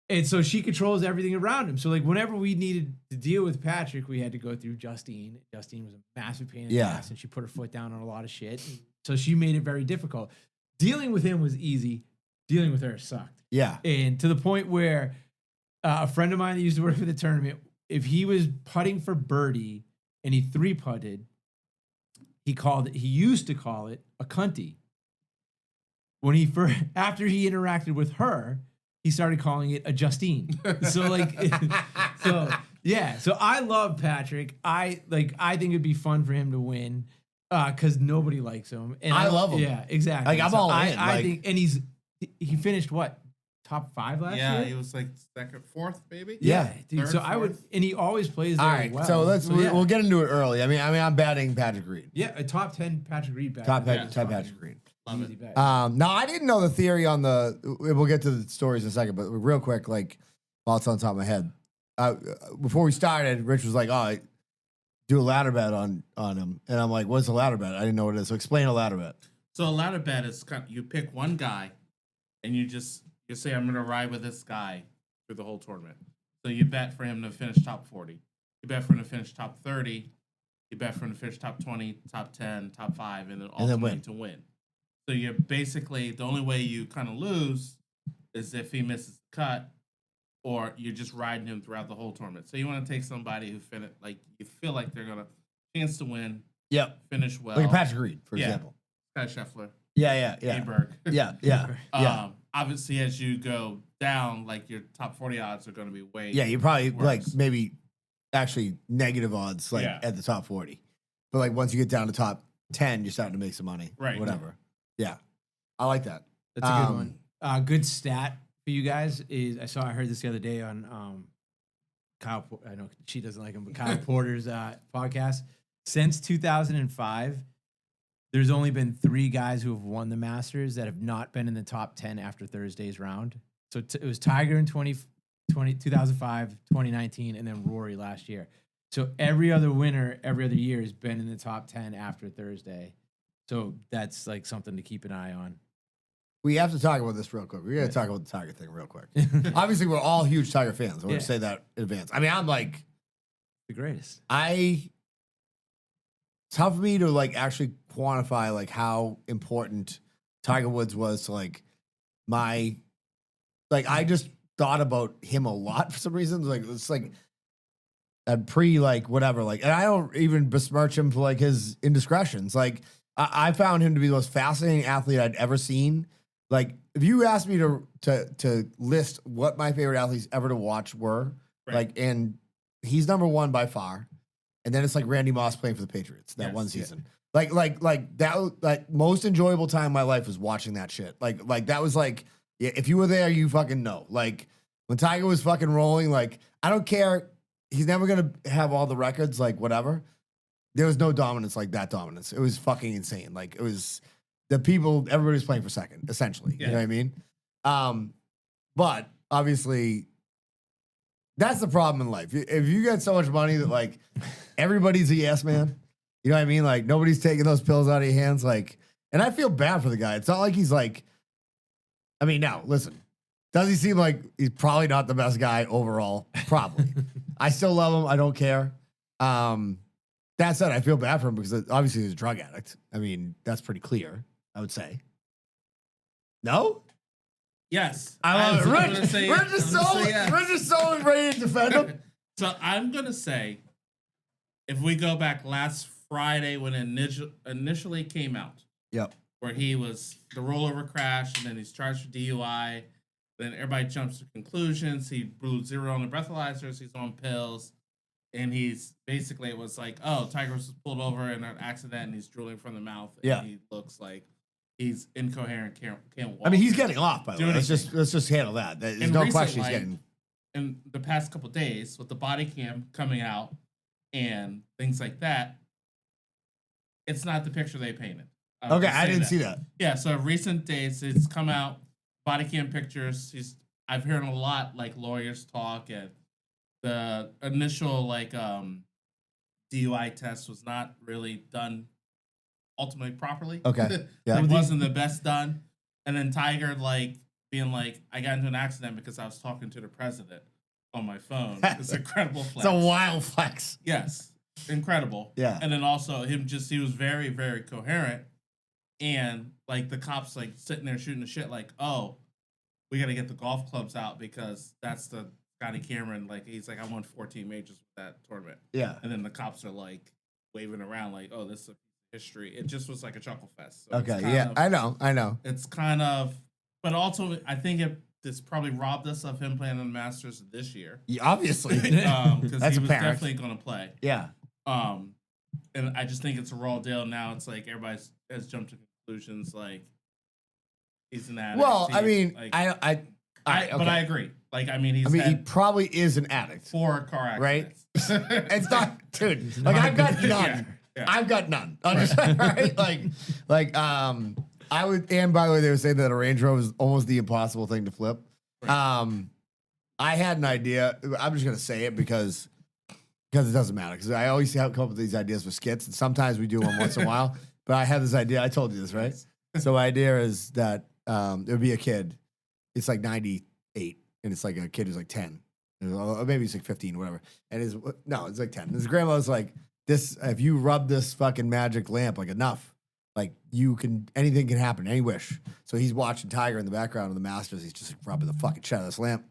and so she controls everything around him. So like whenever we needed to deal with Patrick, we had to go through Justine. Justine was a massive pain in the ass, and she put her foot down on a lot of shit. So she made it very difficult. Dealing with him was easy. Dealing with her sucked. Yeah, and to the point where a friend of mine that used to work for the tournament, if he was putting for birdie and he 3-putted, he used to call it a cunty. After he interacted with her, he started calling it a Justine. So I love Patrick. I think it'd be fun for him to win because nobody likes him. And I love him. Yeah, exactly. Like I'm all in. I think, and he finished what? Top 5 last year? Yeah, he was like second, 4th, maybe. Yeah, dude. Third, so I would, fourth. and he always plays all there right, well. so we'll get into it early. I mean, I'm batting Patrick Reed. Yeah, a top 10 Patrick Reed back. Top Patrick Reed. Love Easy it. bet. Now I didn't know the theory on we'll get to the stories in a second, but real quick, like while it's on top of my head, before we started, Rich was like, "Oh, do a ladder bet on him," and I'm like, "What's a ladder bet?" I didn't know what it is. So explain a ladder bet. So a ladder bet is you pick one guy, and you say, I'm going to ride with this guy through the whole tournament. So you bet for him to finish top 40. You bet for him to finish top 30. You bet for him to finish top 20, top 10, top 5, and then ultimately to win. So you're basically, the only way you kind of lose is if he misses the cut, or you're just riding him throughout the whole tournament. So you want to take somebody who you feel like they're going to chance to win. Yep. Finish well. Like Patrick Reed, for example. Scott Scheffler. Yeah. Aberg. Yeah. Obviously, as you go down, like your top 40 odds are going to be way. Yeah, you probably worse. like maybe actually negative odds at the top 40. But like once you get down to top 10, you're starting to make some money. Right. Whatever. Yeah. I like that. That's a good one. Good stat for you guys is I heard this the other day on Kyle. I know she doesn't like him, but Kyle Porter's podcast. Since 2005, there's only been 3 guys who have won the Masters that have not been in the top 10 after Thursday's round. So it was Tiger in 2005, 2019, and then Rory last year. So every other winner, every other year has been in the top 10 after Thursday. So that's like something to keep an eye on. We have to talk about this real quick. We got to talk about the Tiger thing real quick. Obviously, we're all huge Tiger fans. I want to say that in advance. I mean, I'm like the greatest. It's tough for me to like actually quantify like how important Tiger Woods was to like I just thought about him a lot for some reason. Like it's like whatever. Like, and I don't even besmirch him for like his indiscretions. Like I found him to be the most fascinating athlete I'd ever seen. Like if you asked me to list what my favorite athletes ever to watch were, like, and he's number one by far, and then it's like Randy Moss playing for the Patriots that one season. Like that, like most enjoyable time in my life was watching that shit. Like that was like, yeah, if you were there, you fucking know. Like when Tiger was fucking rolling, like I don't care. He's never gonna have all the records, like whatever. There was no dominance like that dominance. It was fucking insane. Like it was the people, everybody's playing for second, essentially. You know what I mean? But obviously, that's the problem in life. If you get so much money that like everybody's a yes man, you know what I mean? Like nobody's taking those pills out of your hands. Like, and I feel bad for the guy. It's not like he's like, I mean, now listen, does he seem like he's probably not the best guy overall? Probably. I still love him. I don't care. That said, I feel bad for him because obviously he's a drug addict. I mean, that's pretty clear, I would say. No? Yes. I love it. We're just so ready to defend him. So I'm going to say, if we go back last Friday when it initially came out, where he was the rollover crash and then he's charged for DUI, then everybody jumps to conclusions. He blew 0 on the breathalyzers. He's on pills. And he's basically, it was like, oh, Tiger was pulled over in an accident and he's drooling from the mouth. And he looks like he's incoherent, can't walk. I mean, he's getting off, by the way. Let's just handle that. There's no question he's getting. In the past couple of days, with the body cam coming out and things like that, it's not the picture they painted. Okay, I didn't see that. Yeah, so recent days, it's come out, body cam pictures. I've heard a lot, like, lawyers talk, and the initial, like, DUI test was not really done ultimately properly. Okay. Yeah. It wasn't the best done. And then Tiger, like, being like, I got into an accident because I was talking to the president on my phone. It's an incredible flex. It's a wild flex. Yes. Incredible. Yeah. And then also he was very, very coherent. And, like, the cops, like, sitting there shooting the shit, like, oh, we got to get the golf clubs out because that's the Scotty Cameron, like, he's like, I won 14 majors with that tournament. Yeah. And then the cops are, like, waving around, like, oh, this is a history. It just was like a chuckle fest. So okay, yeah, I know. It's kind of, but also, I think this probably robbed us of him playing on the Masters this year. Yeah, obviously. Because That's he was apparent. definitely going to play. Yeah. And I just think it's a raw deal. Now it's like everybody has jumped to conclusions, like, he's an addict. Well, I mean, like, but I agree. Like, I mean, he probably is an addict. 4 car accidents. Right? It's not, dude. Like, I've got none. Yeah. I've got none. I'm just right. I would. And by the way, they were saying that a Range Rover is almost the impossible thing to flip. Right. I had an idea. I'm just gonna say it because it doesn't matter. Because I always come up with these ideas for skits, and sometimes we do one once in a while. But I had this idea. I told you this, right? So my idea is that there would be a kid. It's like 98, and it's like a kid who's like 10, or maybe he's like 15, whatever. And it's like 10. And his grandma's like, this, if you rub this fucking magic lamp like enough, like anything can happen, any wish. So he's watching Tiger in the background of the Masters. He's just like rubbing the fucking shit out of this lamp,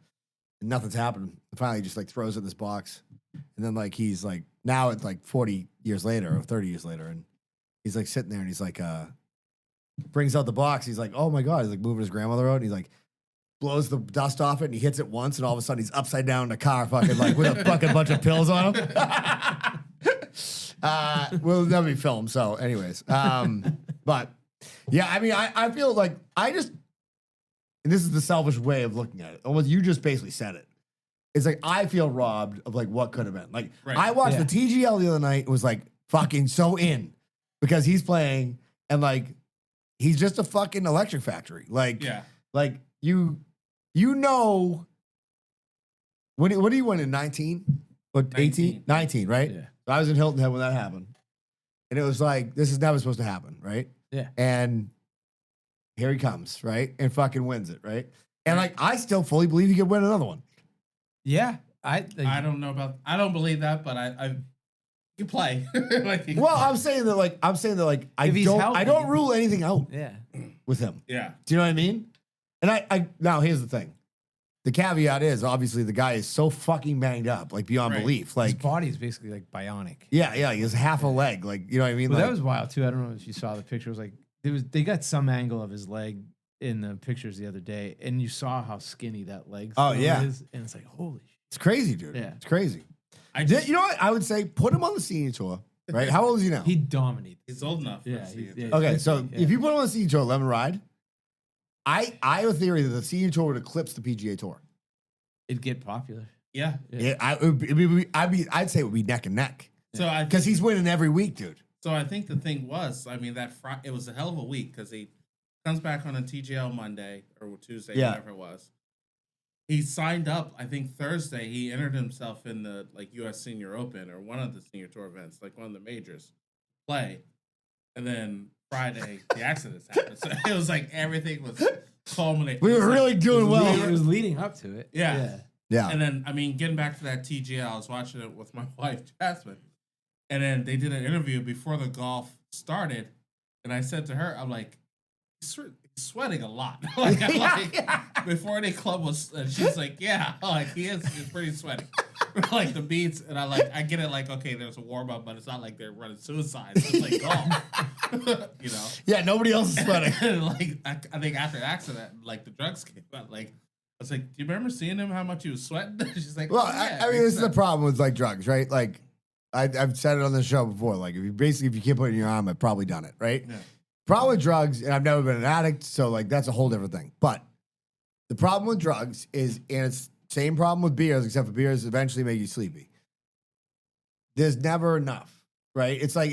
and nothing's happening. And finally, he just like throws it in this box, and then like he's like, now it's like 40 years later or 30 years later, and he's like sitting there, and he's like, brings out the box. He's like, oh my god, he's like moving his grandmother out, and he's like, blows the dust off it, and he hits it once, and all of a sudden he's upside down in a car, fucking like with a fucking bunch of pills on him. Will never be filmed. So, anyways, but yeah, I mean, I feel like and this is the selfish way of looking at it. Almost, you just basically said it. It's like I feel robbed of like what could have been. Like I watched the TGL the other night. It was like fucking so in because he's playing and like he's just a fucking electric factory. Like like you know what do you win in 19? What 18? 19, right? Yeah. I was in Hilton Head when that happened. And it was like, this is never supposed to happen, right? Yeah. And here he comes, right? And fucking wins it, right? And like, I still fully believe he could win another one. Yeah. I don't believe that, but I you play. I'm saying that I don't rule anything out with him. Yeah. Do you know what I mean? And I now here's the thing. The caveat is obviously the guy is so fucking banged up, like beyond belief. Like his body is basically like bionic. Yeah, he has half a leg. Like, you know what I mean? Well, like, that was wild too. I don't know if you saw the picture. It was like they got some angle of his leg. in the pictures the other day, and you saw how skinny that leg Oh, yeah. is, and it's like, holy shit. It's crazy, dude. Yeah. It's crazy. You know what? I would say put him on the senior tour, right? How old is he now? He dominated. He's old enough. Yeah, Yeah. Okay, so Yeah. if you put him on the senior tour, let him ride. I have a theory that the senior tour would eclipse the PGA tour. It'd get popular. Yeah. I'd say it would be neck and neck So I because he's winning every week, dude. So I think the thing was, I mean, it was a hell of a week because he comes back on a TGL Monday or Tuesday, whatever it was. He signed up, I think Thursday, he entered himself in the US Senior Open or one of the senior tour events, like one of the majors, play. And then Friday, the accidents happened. So it was like everything was culminating. We were really doing well. It was leading up to it. Yeah. Yeah. And then, I mean, getting back to that TGL, I was watching it with my wife, Jasmine. And then they did an interview before the golf started. And I said to her, I'm like, he's sweating a lot. Before any club was, and she's like, yeah, he's pretty sweaty. Like the beats, and I get it, like, okay, there's a warm up, but it's not like they're running suicide. It's like golf. You know? Yeah, nobody else is sweating. I think after the accident, like the drugs came out, like, I was like, do you remember seeing him, how much he was sweating? She's like, Well, yeah, I mean, this is the problem with like drugs, right? Like, I've said it on the show before. Like, if you can't put it in your arm, I've probably done it, right? Yeah. Problem with drugs, and I've never been an addict, so like that's a whole different thing. But the problem with drugs is, and it's same problem with beers, except for beers eventually make you sleepy. There's never enough, right? It's like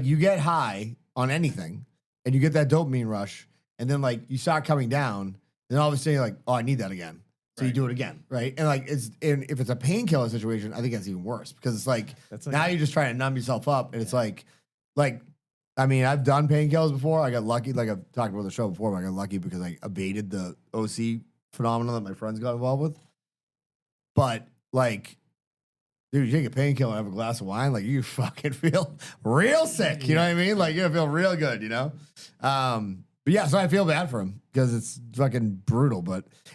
you get high on anything, and you get that dopamine rush, and then like you start coming down, and then all of a sudden you're like, oh, I need that again. So you do it again, right? And like if it's a painkiller situation, I think that's even worse because it's like now you're just trying to numb yourself up, and it's like I mean, I've done painkillers before. I got lucky, like I've talked about the show before, but I got lucky because I abated the OC phenomenon that my friends got involved with. But like, dude, you take a painkiller and have a glass of wine, like you fucking feel real sick. You know what I mean? Like you're gonna feel real good, you know? But yeah, so I feel bad for him because it's fucking brutal,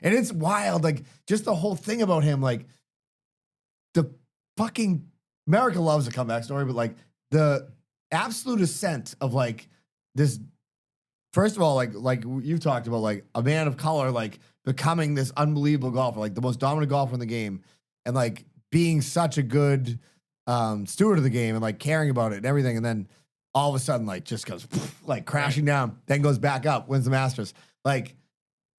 and it's wild. Like just the whole thing about him, like the fucking America loves a comeback story, but like the absolute ascent of like this. First of all, like you've talked about, like a man of color, like becoming this unbelievable golfer, like the most dominant golfer in the game, and like being such a good steward of the game and like caring about it and everything, and then all of a sudden like just goes like crashing down, then goes back up, wins the Masters, like,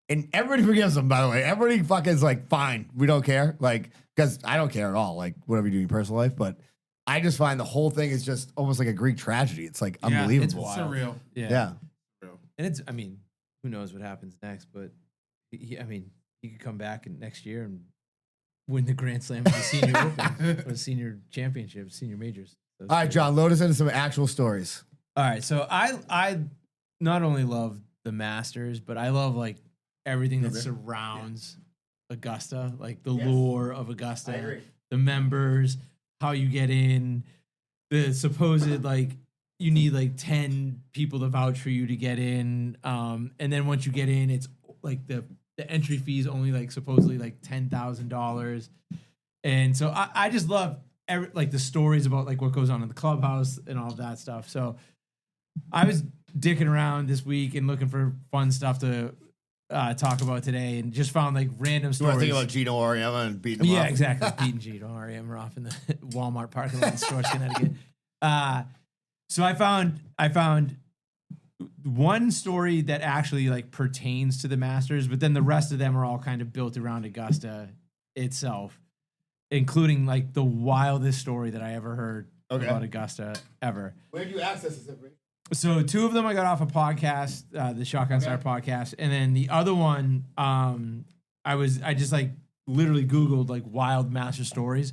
and everybody forgives him. By the way, everybody fucking is like, fine, we don't care, like because I don't care at all, like whatever you do in your personal life, but. I just find the whole thing is just almost like a Greek tragedy. It's like unbelievable. It's surreal. Yeah. Surreal. And it's, I mean, who knows what happens next, but he could come back next year and win the Grand Slam of the Senior Open, or the Senior Championship, Senior Majors. All right, John, load us into some actual stories. All right, so I not only love the Masters, but I love like everything that surrounds Augusta, like the lore of Augusta, the members, how you get in, the supposed like you need like 10 people to vouch for you to get in, and then once you get in, it's like the entry fee is only like supposedly like $10,000, and so I just love like the stories about like what goes on in the clubhouse and all of that stuff. So I was dicking around this week and looking for fun stuff to talk about today, and just found like random You stories. want to think about Gino Auriemma and beating him Yeah, up? exactly. Beating Gino Auriemma off in the Walmart parking lot in Storrs, Connecticut. So I found one story that actually like pertains to the Masters, but then the rest of them are all kind of built around Augusta itself, including like the wildest story that I ever heard about Augusta ever. Where do you access this information? So two of them I got off a podcast, the Shotgun Star podcast, and then the other one, I just like literally Googled like wild master stories,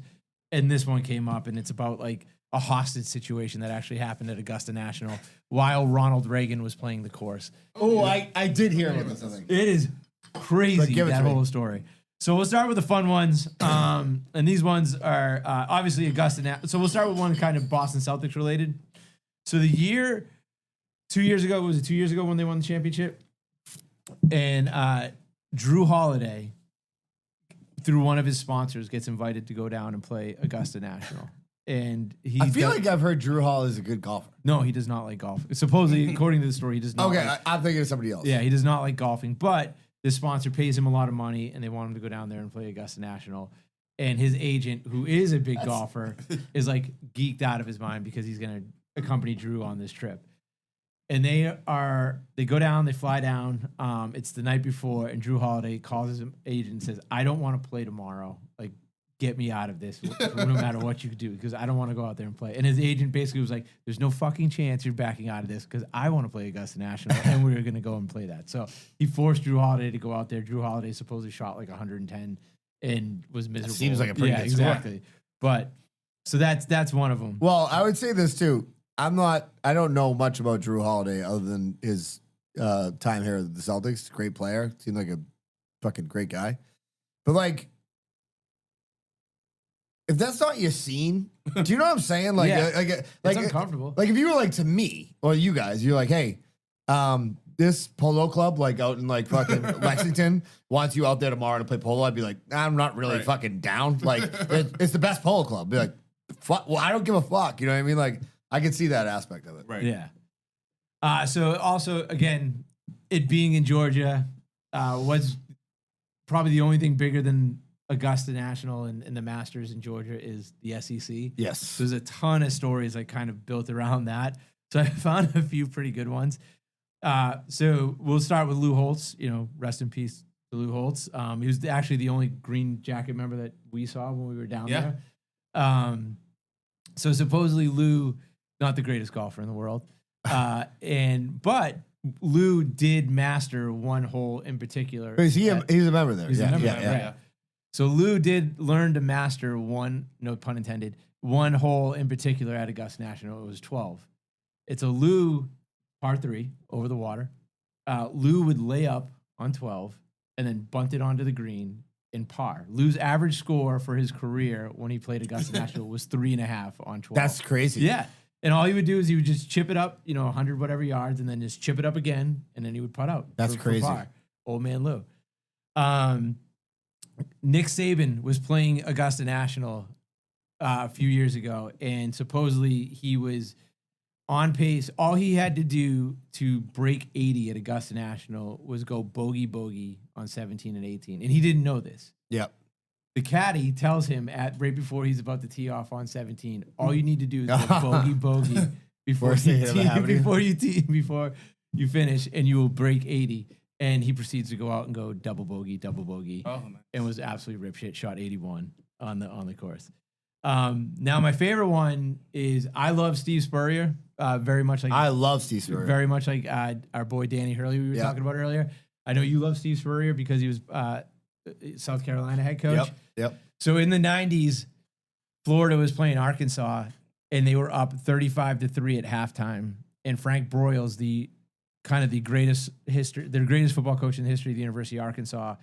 and this one came up, and it's about like a hostage situation that actually happened at Augusta National while Ronald Reagan was playing the course. Oh, I did hear about this, I think. It is crazy, give it that to me. whole story. So we'll start with the fun ones, and these ones are obviously Augusta. So we'll start with one kind of Boston Celtics related. So 2 years ago, was it 2 years ago when they won the championship? And Drew Holiday, through one of his sponsors, gets invited to go down and play Augusta National. and I feel like I've heard Drew Holiday is a good golfer. no, he does not like golf. Supposedly, according to the story, he does not. Okay, like, I'm thinking of somebody else. yeah, he does not like golfing, but this sponsor pays him a lot of money, and they want him to go down there and play Augusta National. And his agent, who is a big golfer, is like geeked out of his mind because he's going to accompany Drew on this trip. And they go down, they fly down. It's the night before, and Drew Holiday calls his agent and says, "I don't want to play tomorrow. Like, get me out of this, no matter what you do, because I don't want to go out there and play." And his agent basically was like, "There's no fucking chance you're backing out of this because I want to play Augusta National, and we're going to go and play that." So he forced Drew Holiday to go out there.W Holiday supposedly shot like 110 and was miserable. That seems like a pretty good exactly. Score. But so that's one of them. Well, I would say this too. I don't know much about Drew Holiday other than his time here at the Celtics. Great player. Seemed like a fucking great guy. But like, if that's not your scene, do you know what I'm saying? Like, Yeah. like It's uncomfortable. Like if you were like to me or you guys, you're like, hey, this polo club, like out in like fucking Lexington, wants you out there tomorrow to play polo. I'd be like, I'm not really fucking down. Like, it's the best polo club. Be like, fuck. Well, I don't give a fuck. You know what I mean? Like, I can see that aspect of it. Right. Yeah. So also, again, it being in Georgia was probably the only thing bigger than Augusta National and the Masters in Georgia is the SEC. Yes. So there's a ton of stories like kind of built around that. So I found a few pretty good ones. So we'll start with Lou Holtz. You know, rest in peace to Lou Holtz. He was actually the only green jacket member that we saw when we were down there. So supposedly Lou, not the greatest golfer in the world, but Lou did master one hole in particular. He's a member there. He's a member there, Yeah. right. So Lou did learn to master one, no pun intended, one hole in particular at Augusta National. It was 12. It's a Lou par 3 over the water. Lou would lay up on 12 and then bunt it onto the green in par. Lou's average score for his career when he played Augusta National was 3.5 on 12. That's crazy. Yeah. And all he would do is he would just chip it up, 100 whatever yards, and then just chip it up again, and then he would putt out. That's crazy. par. Old man Lou. Nick Saban was playing Augusta National a few years ago, and supposedly he was on pace. All he had to do to break 80 at Augusta National was go bogey on 17 and 18, and he didn't know this. Yep. The caddy tells him right before he's about to tee off on 17, all you need to do is go bogey before you finish, and you will break 80. And he proceeds to go out and go double bogey, Oh, nice. and was absolutely ripshit. Shot 81 on the course. Now my favorite one is I love Steve Spurrier very much. I love Steve Spurrier. Very much like our boy Danny Hurley we were talking about earlier. I know you love Steve Spurrier because he was South Carolina head coach. Yep. So in the 90s, Florida was playing Arkansas, and they were up 35-3 at halftime. And Frank Broyles, the greatest football coach in the history of the University of Arkansas,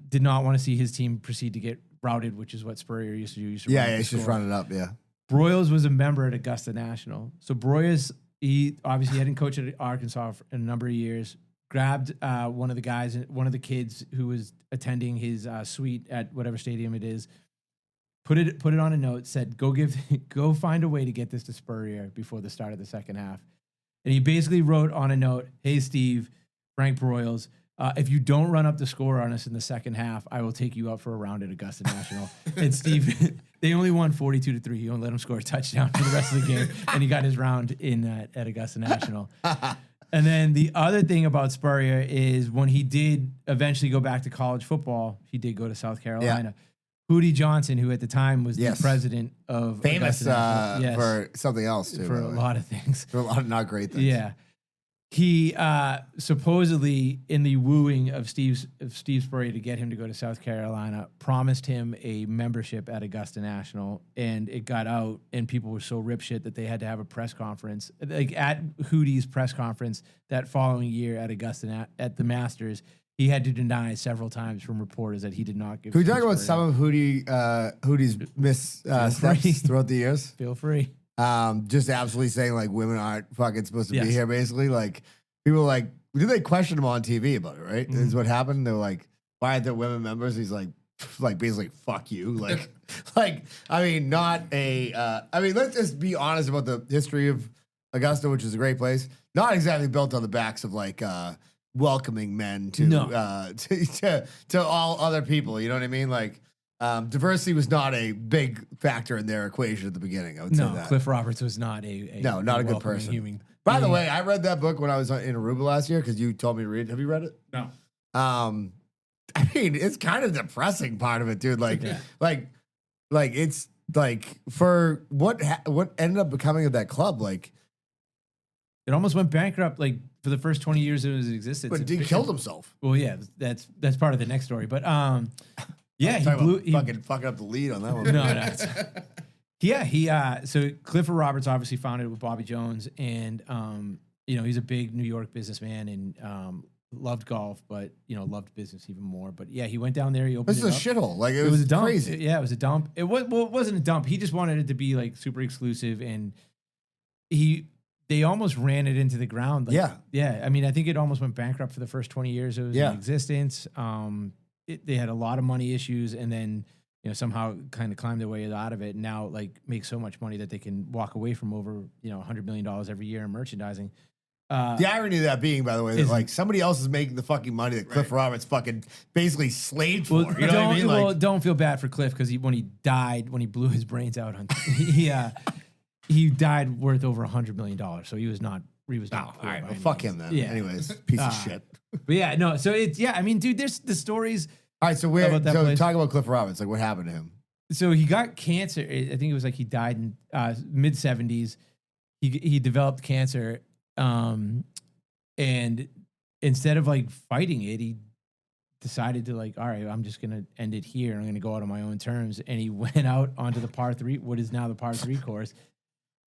did not want to see his team proceed to get routed, which is what Spurrier used to do. He's just running up, yeah. Broyles was a member at Augusta National. So Broyles, he obviously hadn't coached at Arkansas for a number of years, grabbed one of the kids who was attending his suite at whatever stadium it is, put it on a note, said, go find a way to get this to Spurrier before the start of the second half. And he basically wrote on a note, "Hey, Steve, Frank Broyles, if you don't run up the score on us in the second half, I will take you out for a round at Augusta National." And Steve, they only won 42-3. He only let him score a touchdown for the rest of the game, and he got his round in at Augusta National. And then the other thing about Spurrier is when he did eventually go back to college football, he did go to South Carolina. Yeah. Hootie Johnson, who at the time was the president of famous for something else too, for a lot of things, for a lot of not great things. Yeah, he supposedly in the wooing of Steve Spurrier to get him to go to South Carolina, promised him a membership at Augusta National, and it got out, and people were so ripshit that they had to have a press conference. Like at Hootie's press conference that following year at Augusta at the Masters, he had to deny several times from reporters that he did not give. Can we talk about some of Hootie's missteps throughout the years? Feel free. Just absolutely saying like women aren't fucking supposed to be here. Basically, like people were like, did they question him on TV about it? Right, is what happened. They were like, why aren't there women members? He's like, like basically fuck you. Like I mean, not a. I mean, let's just be honest about the history of Augusta, which is a great place. Not exactly built on the backs of like welcoming men to to all other people. You know what I mean? Like diversity was not a big factor in their equation at the beginning. I would say that. Cliff Roberts was not a No, not a good welcoming person. Human. By the way, I read that book when I was in Aruba last year because you told me to read. Have you read it? No. I mean, it's kind of depressing part of it, dude. Like, like it's like for what ended up becoming of that club, like it almost went bankrupt. Like for the first 20 years of its existence, but he killed himself. Well, yeah, that's part of the next story. But yeah, he Talk blew. about fucking fucking up the lead on that one. No. Yeah, so Clifford Roberts obviously founded it with Bobby Jones, and he's a big New York businessman and loved golf, but loved business even more. But yeah, he went down there. He opened. This is a shithole. Like it was a dump. crazy. Yeah, it was a dump. It wasn't a dump. He just wanted it to be like super exclusive, and they almost ran it into the ground. Like, yeah. I mean, I think it almost went bankrupt for the first 20 years it was in existence. They had a lot of money issues, and then somehow kind of climbed their way out of it. And now like make so much money that they can walk away from over $100 million every year in merchandising. The irony of that being, by the way, that like somebody else is making the fucking money that Cliff Roberts fucking basically slaved for. You know what I mean? Well, don't feel bad for Cliff because when he blew his brains out on he died worth over $100 million. So he was not. He was not. All right, well, fuck him then. Yeah. Anyways, piece of shit. But yeah, no. So it's I mean, dude, there's the stories. All right, so talk about Cliff Roberts. Like, what happened to him? So he got cancer. I think it was like he died in mid 70s. He developed cancer, and instead of like fighting it, he decided to like, all right, I'm just gonna end it here. I'm gonna go out on my own terms. And he went out onto the par 3, what is now the par 3 course,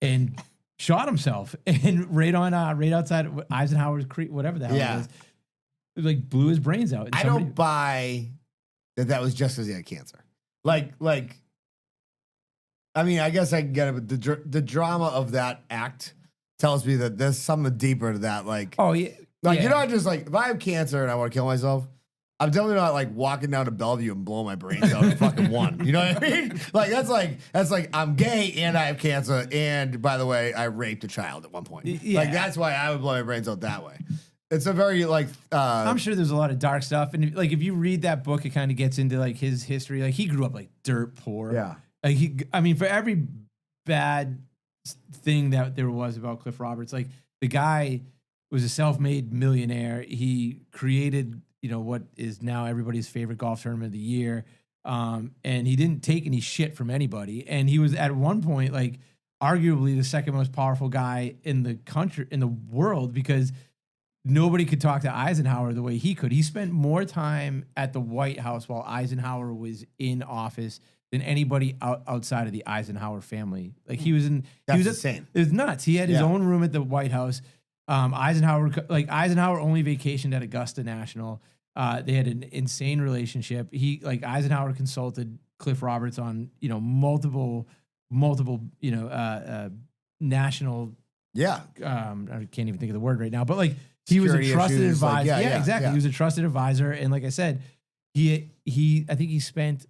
and shot himself and right outside Eisenhower's Creek, whatever the hell it is. It like blew his brains out. And I don't buy that was just because he had cancer. Like, I mean, I guess I can get it, but the drama of that act tells me that there's something deeper to that. Like, oh yeah, you're not just like, if I have cancer and I want to kill myself, I'm definitely not like walking down to Bellevue and blowing my brains out in fucking one. You know what I mean? Like that's like I'm gay and I have cancer, and by the way, I raped a child at one point. Yeah. Like that's why I would blow my brains out that way. It's a very like I'm sure there's a lot of dark stuff, and like if you read that book, it kind of gets into like his history. Like he grew up like dirt poor. Yeah. Like for every bad thing that there was about Cliff Roberts, like the guy was a self-made millionaire. He created what is now everybody's favorite golf tournament of the year, and he didn't take any shit from anybody. And he was at one point like arguably the second most powerful guy in the country, in the world, because nobody could talk to Eisenhower the way he could. He spent more time at the White House while Eisenhower was in office than anybody outside of the Eisenhower family. Like he was in. That's insane. It was nuts. He had his own room at the White House. Eisenhower only vacationed at Augusta National. They had an insane relationship. Eisenhower consulted Cliff Roberts on multiple national. Yeah. I can't even think of the word right now, but like he was a Security trusted issues, advisor. like, Exactly. yeah. He was a trusted advisor, and like I said, I think he spent. It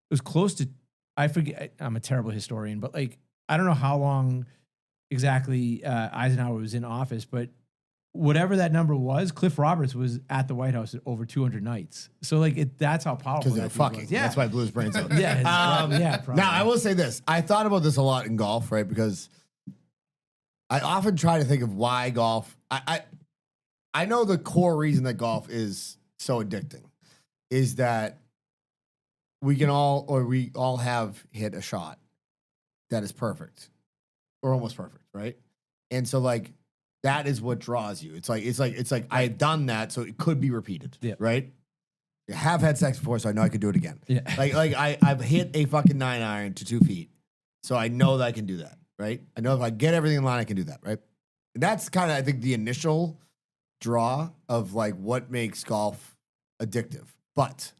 was close to. I forget. I'm a terrible historian, but like I don't know how long exactly Eisenhower was in office, but whatever that number was, Cliff Roberts was at the White House at over 200 nights. So like that's how powerful. Because they were fucking. Yeah. That's why I blew his brains out. Yeah. Probably. Now I will say this: I thought about this a lot in golf, right? Because I often try to think of why golf. I know the core reason that golf is so addicting is that we all have hit a shot that is perfect or almost perfect, right? And so like that is what draws you. It's like I had done that, so it could be repeated, right? I have had sex before, so I know I could do it again. Yeah. I've hit a fucking 9-iron to 2 feet, so I know that I can do that, right? I know if I get everything in line, I can do that, right? And that's kind of I think the initial draw of like what makes golf addictive. But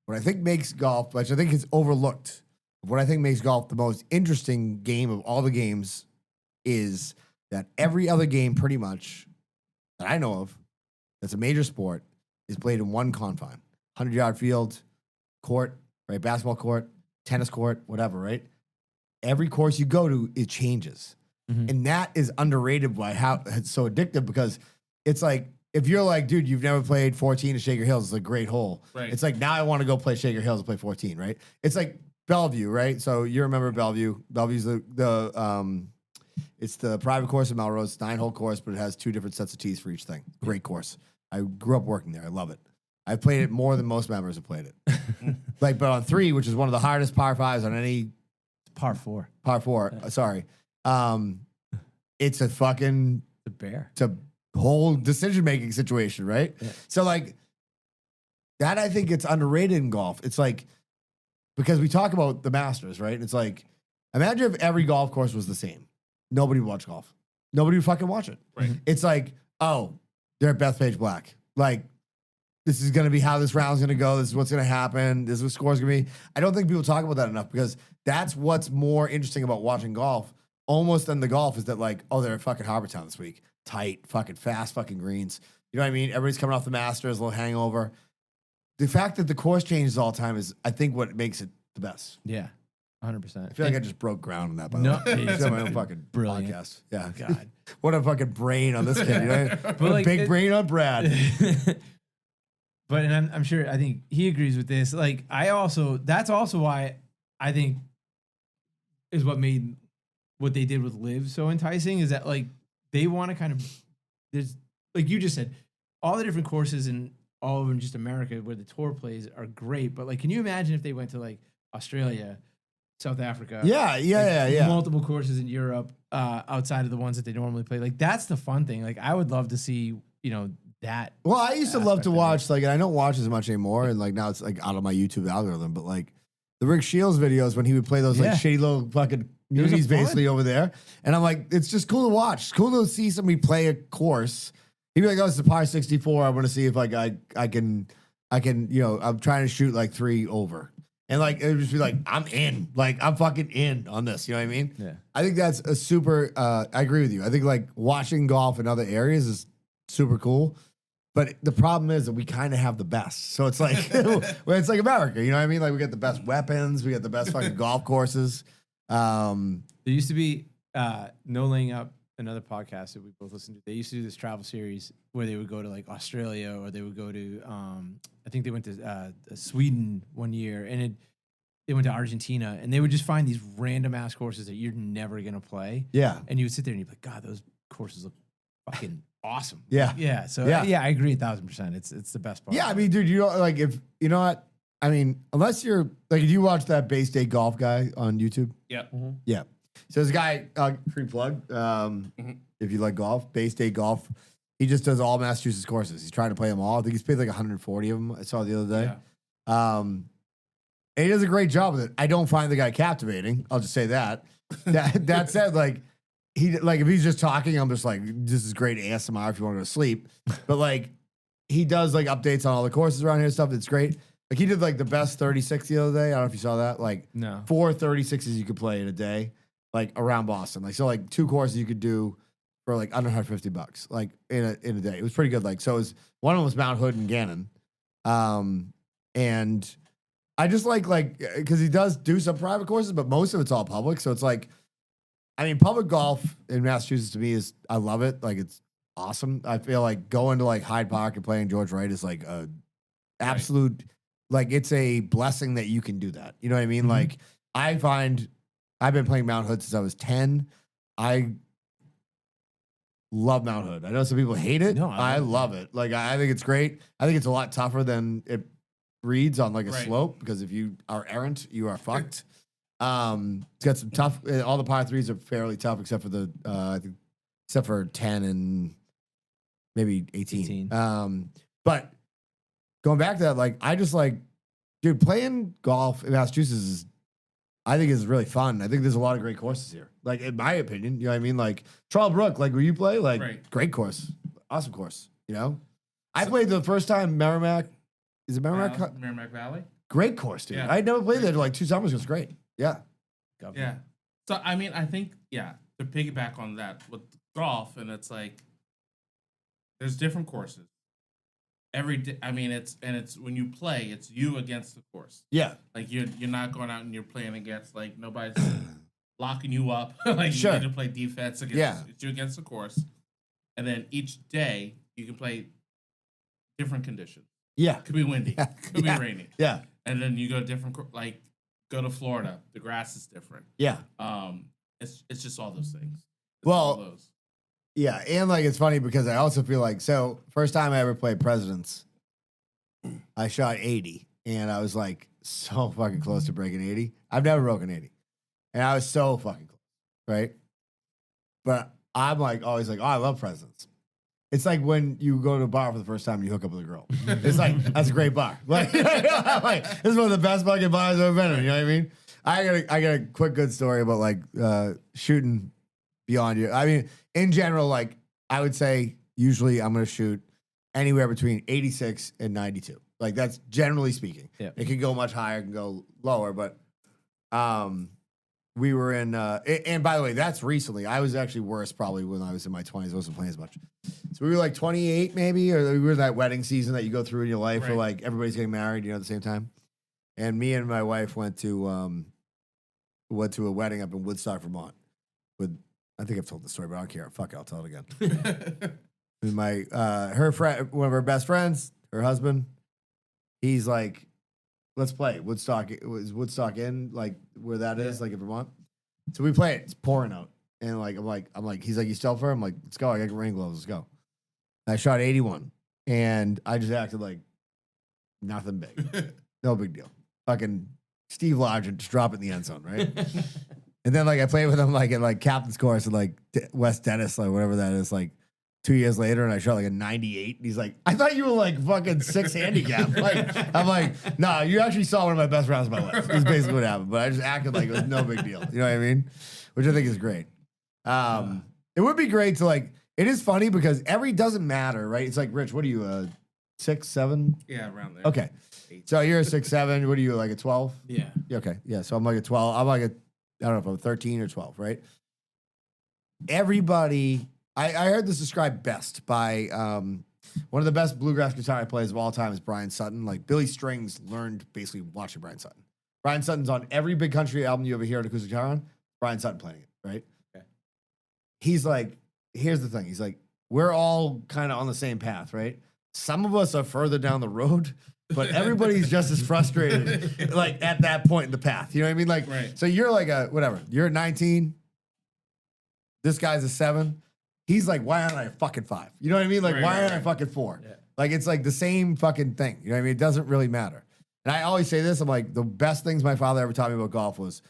what I think makes golf, which I think is overlooked, what I think makes golf the most interesting game of all the games is that every other game pretty much that I know of that's a major sport is played in one confine. 100-yard field, court, right? Basketball court, tennis court, whatever, right? Every course you go to, it changes. And that is underrated by how it's so addictive because it's like, if you're like, dude, you've never played 14 at Shaker Hills, it's a great hole. Right. It's like, now I want to go play Shaker Hills and play 14, right? It's like Bellevue, right? So you remember Bellevue. Bellevue's it's the private course in Melrose, 9-hole course, but it has 2 different sets of tees for each thing. Great course. I grew up working there. I love it. I've played it more than most members have played it. But on 3, which is one of the hardest par 5s on any Par 4. par 4, sorry. It's a fucking The bear. it's a whole decision-making situation, right? Yeah. So like that, I think it's underrated in golf. It's like, because we talk about the Masters, right? It's like, imagine if every golf course was the same. Nobody would watch golf. Nobody would fucking watch it. Right. It's like, oh, they're at Bethpage Black. Like, this is going to be how this round's going to go. This is what's going to happen. This is what score's going to be. I don't think people talk about that enough because that's what's more interesting about watching golf almost than the golf is that like, oh, they're at fucking Harbortown this week. Tight, fucking fast fucking greens. You know what I mean? Everybody's coming off the Masters, a little hangover. The fact that the course changes all the time is, I think, what makes it the best. Yeah. 100%. I feel like I just broke ground on that, by No, the way. it's It's my own fucking brilliant. podcast. Yeah. God. What a fucking brain on this kid. You know? What a like, big brain on Brad. But and I'm sure I think he agrees with this. Like that's also why I think is what made what they did with Live so enticing is that like they want to kind of there's like you just said all the different courses in all over just America where the tour plays are great. But like, can you imagine if they went to like Australia, South Africa? Yeah. Multiple courses in Europe outside of the ones that they normally play. Like that's the fun thing. Like I would love to see that. Well, I used to love aspect to of watch, like, and I don't watch as much anymore, and like now it's like out of my YouTube algorithm, but like the Rick Shields videos when he would play those like Yeah. shitty little fucking Those are communities fun. basically over there. And I'm like, it's just cool to watch. It's cool to see somebody play a course. He'd be like, oh, it's a par 64. I want to see if like I can, I'm trying to shoot like 3 over. And like it would just be like, I'm in. Like I'm fucking in on this. You know what I mean? Yeah. I think that's a super I agree with you. I think like watching golf in other areas is super cool. But the problem is that we kind of have the best. So it's like, well, it's like America, you know what I mean? Like we got the best weapons, we got the best fucking golf courses. There used to be No Laying Up, another podcast that we both listened to. They used to do this travel series where they would go to like Australia or they would go to, I think they went to Sweden one year and they went to Argentina and they would just find these random ass courses that you're never going to play. Yeah. And you would sit there and you'd be like, God, those courses look fucking awesome. Yeah. Yeah. So Yeah. I agree 1,000%. It's the best part. Yeah, I mean, dude, you know, like if you know what? I mean, unless you're like, if you watch that Bay State Golf guy on YouTube, Yep. yeah. So this guy, free plug, if you like golf, Bay State Golf, he just does all Massachusetts courses. He's trying to play them all. I think he's played like 140 of them. I saw the other day. Yeah. And he does a great job with it. I don't find the guy captivating. I'll just say that. That said, like if he's just talking, I'm just like, this is great ASMR if you want to go to sleep. But like he does like updates on all the courses around here and stuff. It's great. Like he did like the best 36 the other day. I don't know if you saw that. Like No. 4 36s you could play in a day, like around Boston. Like so, like 2 courses you could do for like under $150, like in a day. It was pretty good. Like so, it was one of them was Mount Hood and Gannon, and I just like because he does do some private courses, but most of it's all public. So it's like, I mean, public golf in Massachusetts to me is I love it. Like it's awesome. I feel like going to like Hyde Park and playing George Wright is like a absolute like it's a blessing that you can do that. You know what I mean? Mhm. Like I find I've been playing Mount Hood since I was 10. I love Mount Hood. I know some people hate it. No, I love it. Like I think it's great. I think it's a lot tougher than it reads on like a Right. slope because if you are errant, you are fucked. It's got some tough. All the par 3s are fairly tough except for the I think except for 10 and maybe 18. 18. But going back to that, like I just like, dude, playing golf in Massachusetts is, I think is really fun. I think there's a lot of great courses here. Like in my opinion, you know what I mean? Like Charles Brook, like where you play, like Right. great course, awesome course. You know, I played the first time Merrimack. Is it Merrimack? Merrimack Valley. Great course, dude. Yeah. I never played there till like 2 summers. It was great. Yeah. Yeah. So I mean, I think to piggyback on that with golf, and it's like there's different courses. every day. I mean, it's when you play, it's you against the course. Yeah. Like you're not going out and you're playing against like nobody's locking you up. Like Sure. you need to play defense against. Yeah. It's you against the course, and then each day you can play different conditions. Yeah. Could be windy. Yeah. Could Yeah. be rainy. Yeah. And then you go different. Like go to Florida. The grass is different. Yeah. It's just all those things. It's Well, all those. Yeah, and like it's funny because I also feel like first time I ever played Presidents, I shot 80, and I was like so fucking close to breaking 80. I've never broken 80, and I was so fucking close, right? But I'm like always like, oh, I love Presidents. It's like when you go to a bar for the first time and you hook up with a girl. It's like that's a great bar. Like, like this is one of the best fucking bars I've ever been in. You know what I mean? I got a quick good story about like shooting beyond you. I mean, in general, like I would say, usually I'm going to shoot anywhere between 86 and 92. Like that's generally speaking. Yeah. It can go much higher, it can go lower, but we were in. And by the way, that's recently. I was actually worse probably when I was in my 20s. I wasn't playing as much. So we were like 28 maybe, or we were in that wedding season that you go through in your life, where like everybody's getting married, at the same time. And me and my wife went to a wedding up in Woodstock, Vermont. I think I've told the story, but I don't care. Fuck it, I'll tell it again. And my her friend, one of her best friends, her husband, he's like, let's play Woodstock. Was Woodstock in like where that is, like in Vermont? So we play it. It's pouring out, and like I'm like, he's like, you still for? I'm like, let's go. I got rain gloves. Let's go. And I shot 81, and I just acted like nothing big, no big deal. Fucking Steve Lodge just drop it in the end zone, right? And then like I played with him like at like captain's course at like West Dennis, like whatever that is, like 2 years later, and I shot like a 98. And he's like, I thought you were like fucking 6 handicap. Like I'm like, nah, you actually saw one of my best rounds of my life. Is basically what happened. But I just acted like it was no big deal. You know what I mean? Which I think is great. It would be great to like. It is funny because doesn't matter, right? It's like Rich. What are you 6, 7? Yeah, around there. Okay, so you're a 6, 7. What are you like a 12? Yeah. Okay, yeah. So I'm like a 12. I'm like I don't know if I'm 13 or 12, right? Everybody, I heard this described best by one of the best bluegrass guitar players of all time is Brian Sutton. Like Billy Strings learned basically watching Brian Sutton. Brian Sutton's on every big country album you ever hear an acoustic guitar on. Brian Sutton playing it, right? Okay. He's like, here's the thing. He's like, we're all kind of on the same path, right? Some of us are further down the road, but everybody's just as frustrated, like at that point in the path. You know what I mean? Like, Right. So you're like whatever. You're at 19. This guy's a 7. He's like, why aren't I a fucking 5? You know what I mean? Like, why aren't I fucking 4? Yeah. Like, it's like the same fucking thing. You know what I mean? It doesn't really matter. And I always say this. I'm like, the best things my father ever taught me about golf was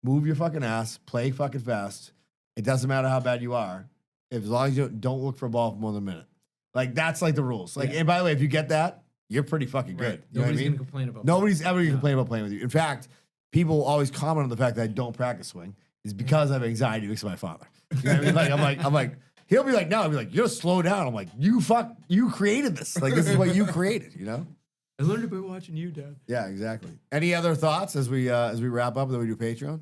move your fucking ass, play fucking fast. It doesn't matter how bad you are, as long as you don't look for a ball for more than a minute. Like, that's like the rules. Like, and by the way, if you get that, you're pretty fucking good. You know what I Nobody's mean? gonna complain about. Nobody's ever going to complain about playing with you. In fact, people always comment on the fact that I don't practice swing is because I have anxiety because of my father. You know what I mean? I'm like, he'll be like, no, I'll be like, you'll slow down. I'm like, you created this. Like, this is what you created, you know? I learned it by watching you, Dad. Yeah, exactly. Any other thoughts as we wrap up and then we do Patreon?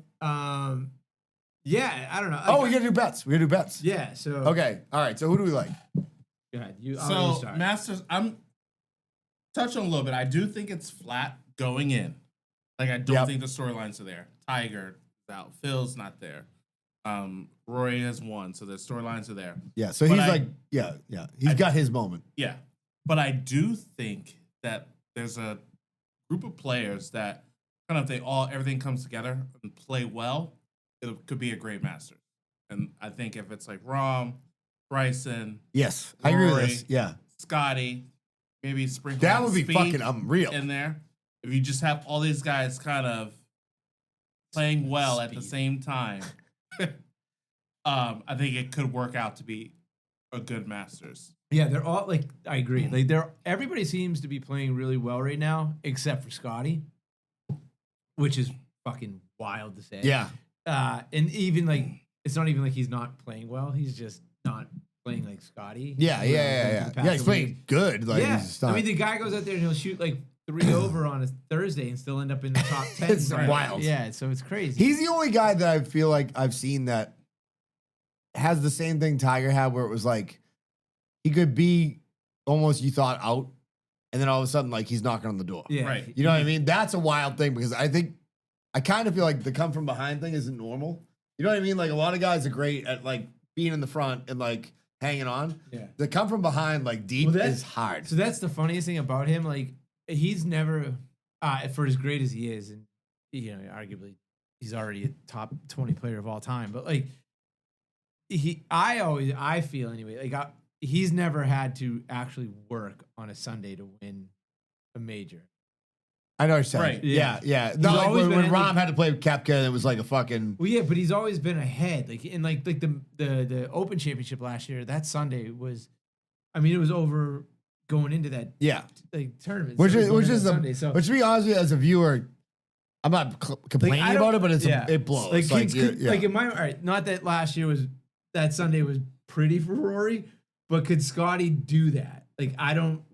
Yeah, I don't know. Oh, we gotta do bets. Yeah, so Okay. All right. So who do we like? Go ahead. You So start. Masters, I'm touching on a little bit. I do think it's flat going in. Like I don't Yep. think the storylines are there. Tiger is out. Phil's not there. Rory has won, so the storylines are there. Yeah. So But he's I- like, yeah. He's got his moment. Yeah, but I do think that there's a group of players that kind of everything comes together and play well. It could be a great Masters, and I think if it's like Rahm, Bryson, Yes, I agree with Rory. this. Yeah, Scotty, maybe sprinkle that in would be Speed fucking unreal. in there. If you just have all these guys kind of playing well at the same time, I think it could work out to be a good Masters. Yeah, they're all like I agree. Like everybody seems to be playing really well right now, except for Scotty, which is fucking wild to say. Yeah, and even like it's not even like he's not playing well. He's just not playing like Scotty. yeah. He's playing good. Like, Yeah, he's just not, I mean the guy goes out there and he'll shoot like 3 over on a Thursday and still end up in the top 10. It's wild. Yeah, so it's crazy. he's the only guy that I feel like I've seen that has the same thing Tiger had, where it was like he could be almost you thought out and then all of a sudden, like, he's knocking on the door. Yeah. Right. You know what I mean? That's a wild thing because I kind of feel like the come from behind thing isn't normal. You know what I mean? Like, a lot of guys are great at, like, being in the front and, like, hanging on. Yeah. The come from behind, like, deep is hard. So that's the funniest thing about him. Like, he's never, for as great as he is, and, you know, arguably he's already a top 20 player of all time, but, like, I feel anyway, like, he's never had to actually work on a Sunday to win a major. I know what you're saying. Right. Yeah, yeah. No, like always when been Rom had to play with Koepka, it was like a fucking. Well, yeah, but he's always been ahead. Like in like the Open Championship last year, that Sunday was, I mean, it was over going into that like tournament, Which so it was is going the into Sunday. So which to be honest with you, as a viewer, I'm not complaining I about don't- it, but it's yeah. it blows. like, Like, like in my all right, not that last year was that Sunday was pretty for Rory, but could Scotty do that? Like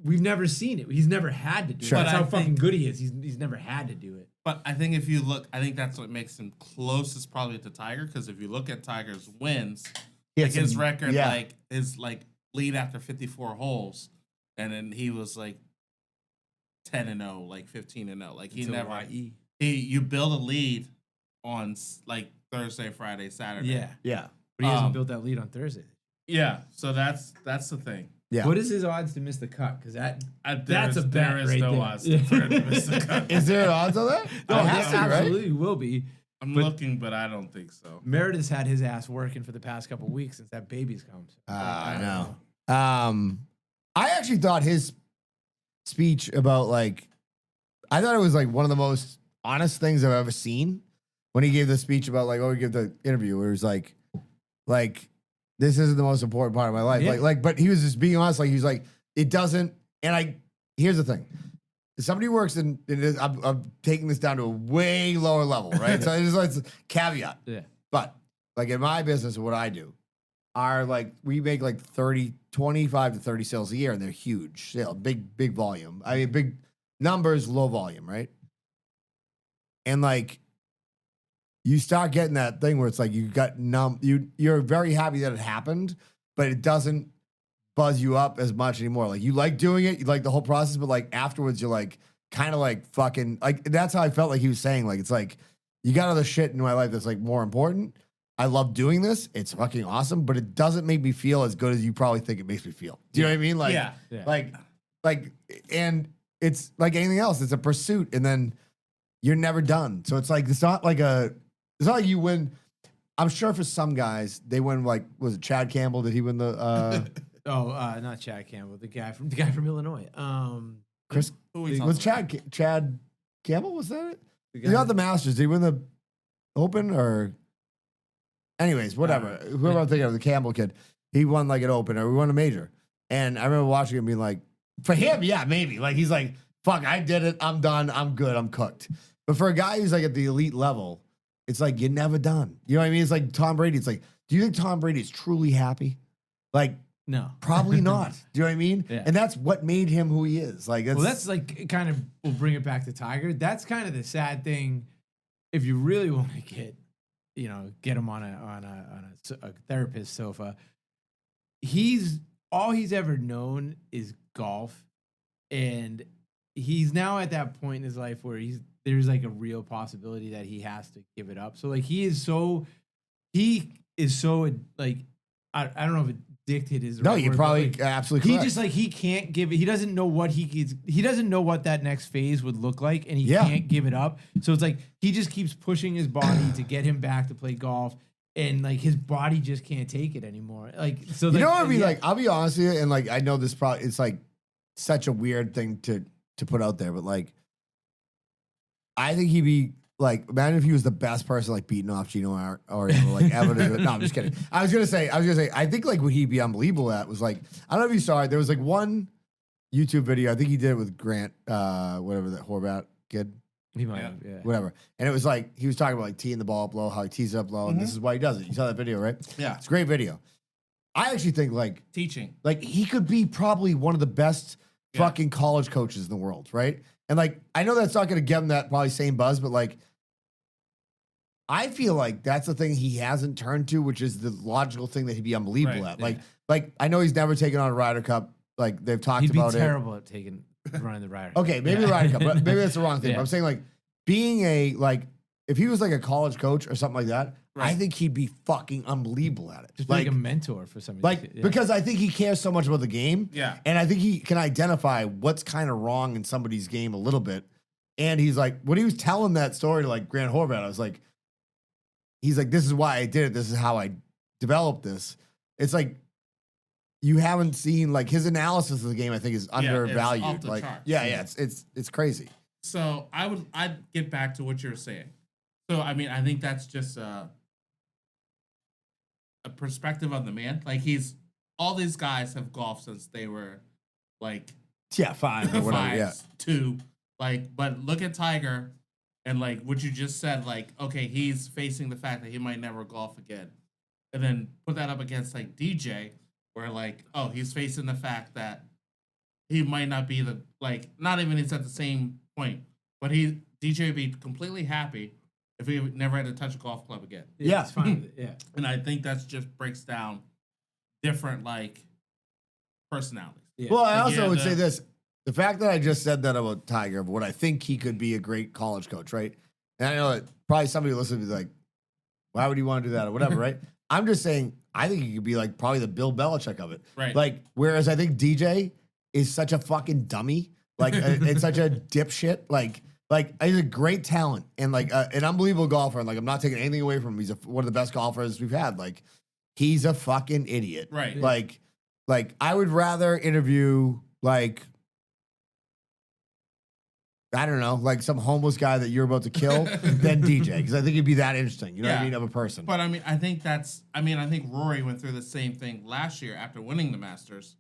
we've never seen it. He's never had to do Sure. it. That's But how I fucking think- good he is. He's never had to do it. But I think if you look, I think that's what makes him closest probably to Tiger. Because if you look at Tiger's wins, He had like his some- record, yeah. like his like lead after 54 holes, and then he was like 10-0, like 15-0. Like he Until never. YE. You build a lead on like Thursday, Friday, Saturday. Yeah, yeah, but he hasn't Um, built that lead on Thursday. Yeah. So that's the thing. yeah. What is his odds to miss the cut? Because that's a bet there is right no there. odds for him to miss the cut. Is there odds on that? No, There there has to be, right? absolutely will be. I'm But- looking, but I don't think so. Meredith's had his ass working for the past couple of weeks since that baby's come. So I don't know. I actually thought his speech about I thought it was like one of the most honest things I've ever seen when he gave the speech about he gave the interview where he was like this isn't the most important part of my life. Yeah. But he was just being honest. Like he was like, it doesn't. And here's the thing. If somebody works I'm taking this down to a way lower level, right? So it's a caveat. Yeah. But like in my business, what I do are we make 25 to 30 sales a year, and they're huge sale, big volume. I mean, big numbers, low volume, right? And you start getting that thing where it's like you got you're very happy that it happened, but it doesn't buzz you up as much anymore. Like you like doing it, you like the whole process, but afterwards you're kind of fucking that's how I felt like he was saying. It's you got other shit in my life that's more important. I love doing this. It's fucking awesome, but it doesn't make me feel as good as you probably think it makes me feel. Do you know what I mean? Yeah. And it's like anything else. It's a pursuit, and then you're never done. So it's it's not it's not like you win. I'm sure for some guys they win. Was it Chad Campbell? Did he win the? not Chad Campbell, the guy from Illinois. Chris Who we was talking Chad Campbell? Was that it? The He got the Masters. Did he win the Open or? Anyways, whatever. Whoever I'm thinking of, the Campbell kid, he won an Open or we won a major. And I remember watching him being for him, yeah, maybe. He's fuck, I did it. I'm done. I'm good. I'm cooked. But for a guy who's at the elite level, it's you're never done. You know what I mean? It's like Tom Brady. It's do you think Tom Brady is truly happy? No, Probably not. Do you know what I mean? Yeah. And that's what made him who he is. that's kind of we'll bring it back to Tiger. That's kind of the sad thing. If you really want to get him on a therapist sofa, all he's ever known is golf, and he's now at that point in his life where there's a real possibility that he has to give it up. So he is so I don't know if addicted is the no, right you're word, but, probably absolutely he correct. just he can't give it. He doesn't know what he doesn't know what that next phase would look like, and he Yeah. can't give it up. So it's he just keeps pushing his body to get him back to play golf, and his body just can't take it anymore. So You know what I mean? I'll be honest with you, and I know this probably it's such a weird thing to put out there, but I think he'd be imagine if he was the best person beating off Gino or ever to do it. No, I'm just kidding. I was gonna say, I think what he'd be unbelievable at was I don't know if you saw it. There was one YouTube video. I think he did it with Grant, whatever that Horvat kid. he might have, yeah. Whatever. And it was he was talking about teeing the ball up low, how he tees it up low, and this is why he does it. You saw that video, right? Yeah. It's a great video. I actually think Teaching. he could be probably one of the best fucking college coaches in the world, right? And I know that's not going to give him that probably same buzz, but I feel that's the thing he hasn't turned to, which is the logical thing that he'd be unbelievable Right, at. I know he's never taken on a Ryder Cup. They've talked He'd be about it. terrible at taking running the Ryder. Okay, maybe the Ryder Cup, but maybe that's the wrong thing. Yeah. But I'm saying like being if he was like a college coach or something like that, I think he'd be fucking unbelievable at it. Just like a mentor for somebody. Like because I think he cares so much about the game. Yeah. And I think he can identify what's kind of wrong in somebody's game a little bit. And he's like, when he was telling that story to like Grant Horvat, I was like, he's like, this is why I did it. This is how I developed this. It's like you haven't seen like his analysis of the game, I think is undervalued. off the Like, charts. yeah, it's crazy. So I'd get back to what you're saying. So I mean, I think that's just a perspective of the man. Like all these guys have golfed since they were like Yeah, 5 or whatever. Yeah. 2. Like, but look at Tiger and like what you just said, like, okay, he's facing the fact that he might never golf again. And then put that up against like DJ, where like, oh, he's facing the fact that he might not be not even he's at the same point, but DJ would be completely happy if he never had to touch a golf club again. Yeah. It's fine with it. Yeah. And I think that's just breaks down different like personalities. Yeah. Well, I Like, also yeah, would say this. The fact that I just said that about Tiger, but what I think he could be a great college coach, right? And I know that probably somebody listening to be like, why would he want to do that or whatever, right? I'm just saying, I think he could be like probably the Bill Belichick of it. Right. Like, whereas I think DJ is such a fucking dummy, like, it's such a dipshit. Like he's a great talent and like an unbelievable golfer. And like, I'm not taking anything away from him. He's one of the best golfers we've had. Like, he's a fucking idiot. Right. Like I would rather interview like, I don't know, like some homeless guy that you're about to kill than DJ, because I think he'd be that interesting. You know what I Yeah. mean, of a person. But I mean, I think Rory went through the same thing last year after winning the Masters.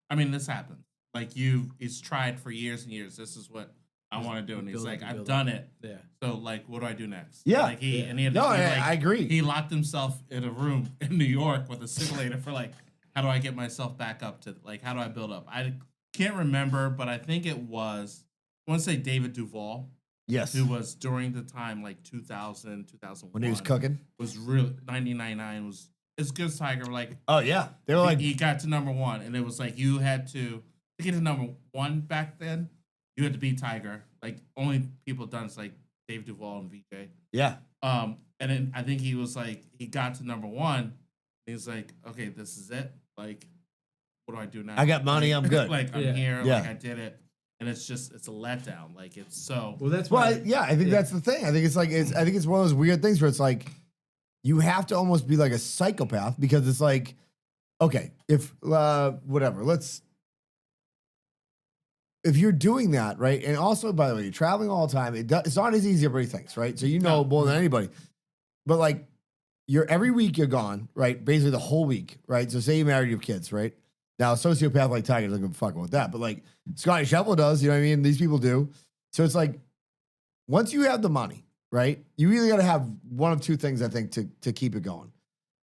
I mean, this happened. Like he's tried for years and years. This is what I want to do, and he's Build like, up, I've build done up. it. Yeah. So like, what do I do next? Yeah. Like he had No, to, I agree. He locked himself in a room in New York with a simulator for like, how do I get myself back up to like, how do I build up? I can't remember, but I think it was, I want to say David Duval, Yes. who was during the time like 2000, 2001. When he was cooking. Was really 99 was as good as Tiger. Like, Oh yeah, they were like, he got to number 1, and it was like you had to get to number 1 back then. You had to beat Tiger. Like only people done is like Dave Duvall and VJ. yeah, And then I think he was like he got to number 1. And he was like, okay, this is it. Like, what do I do now? I got money, I'm good. Like I'm Yeah. here. Yeah. Like I did it. And it's a letdown. Like it's so. Well, that's well, why. I think that's the thing. I think it's like I think it's one of those weird things where it's like you have to almost be like a psychopath, because it's like, okay, if whatever, if you're doing that, right? And also, by the way, you're traveling all the time. It's not as easy as everybody thinks, right? So you know more than anybody. But like, every week you're gone, right? Basically the whole week, right? So say you married, you have kids, right? Now a sociopath like Tiger doesn't give a fuck about that, but like Scotty Scheffler does, you know what I mean? These people do. So it's like, once you have the money, right? You either got to have one of two things, I think, to keep it going.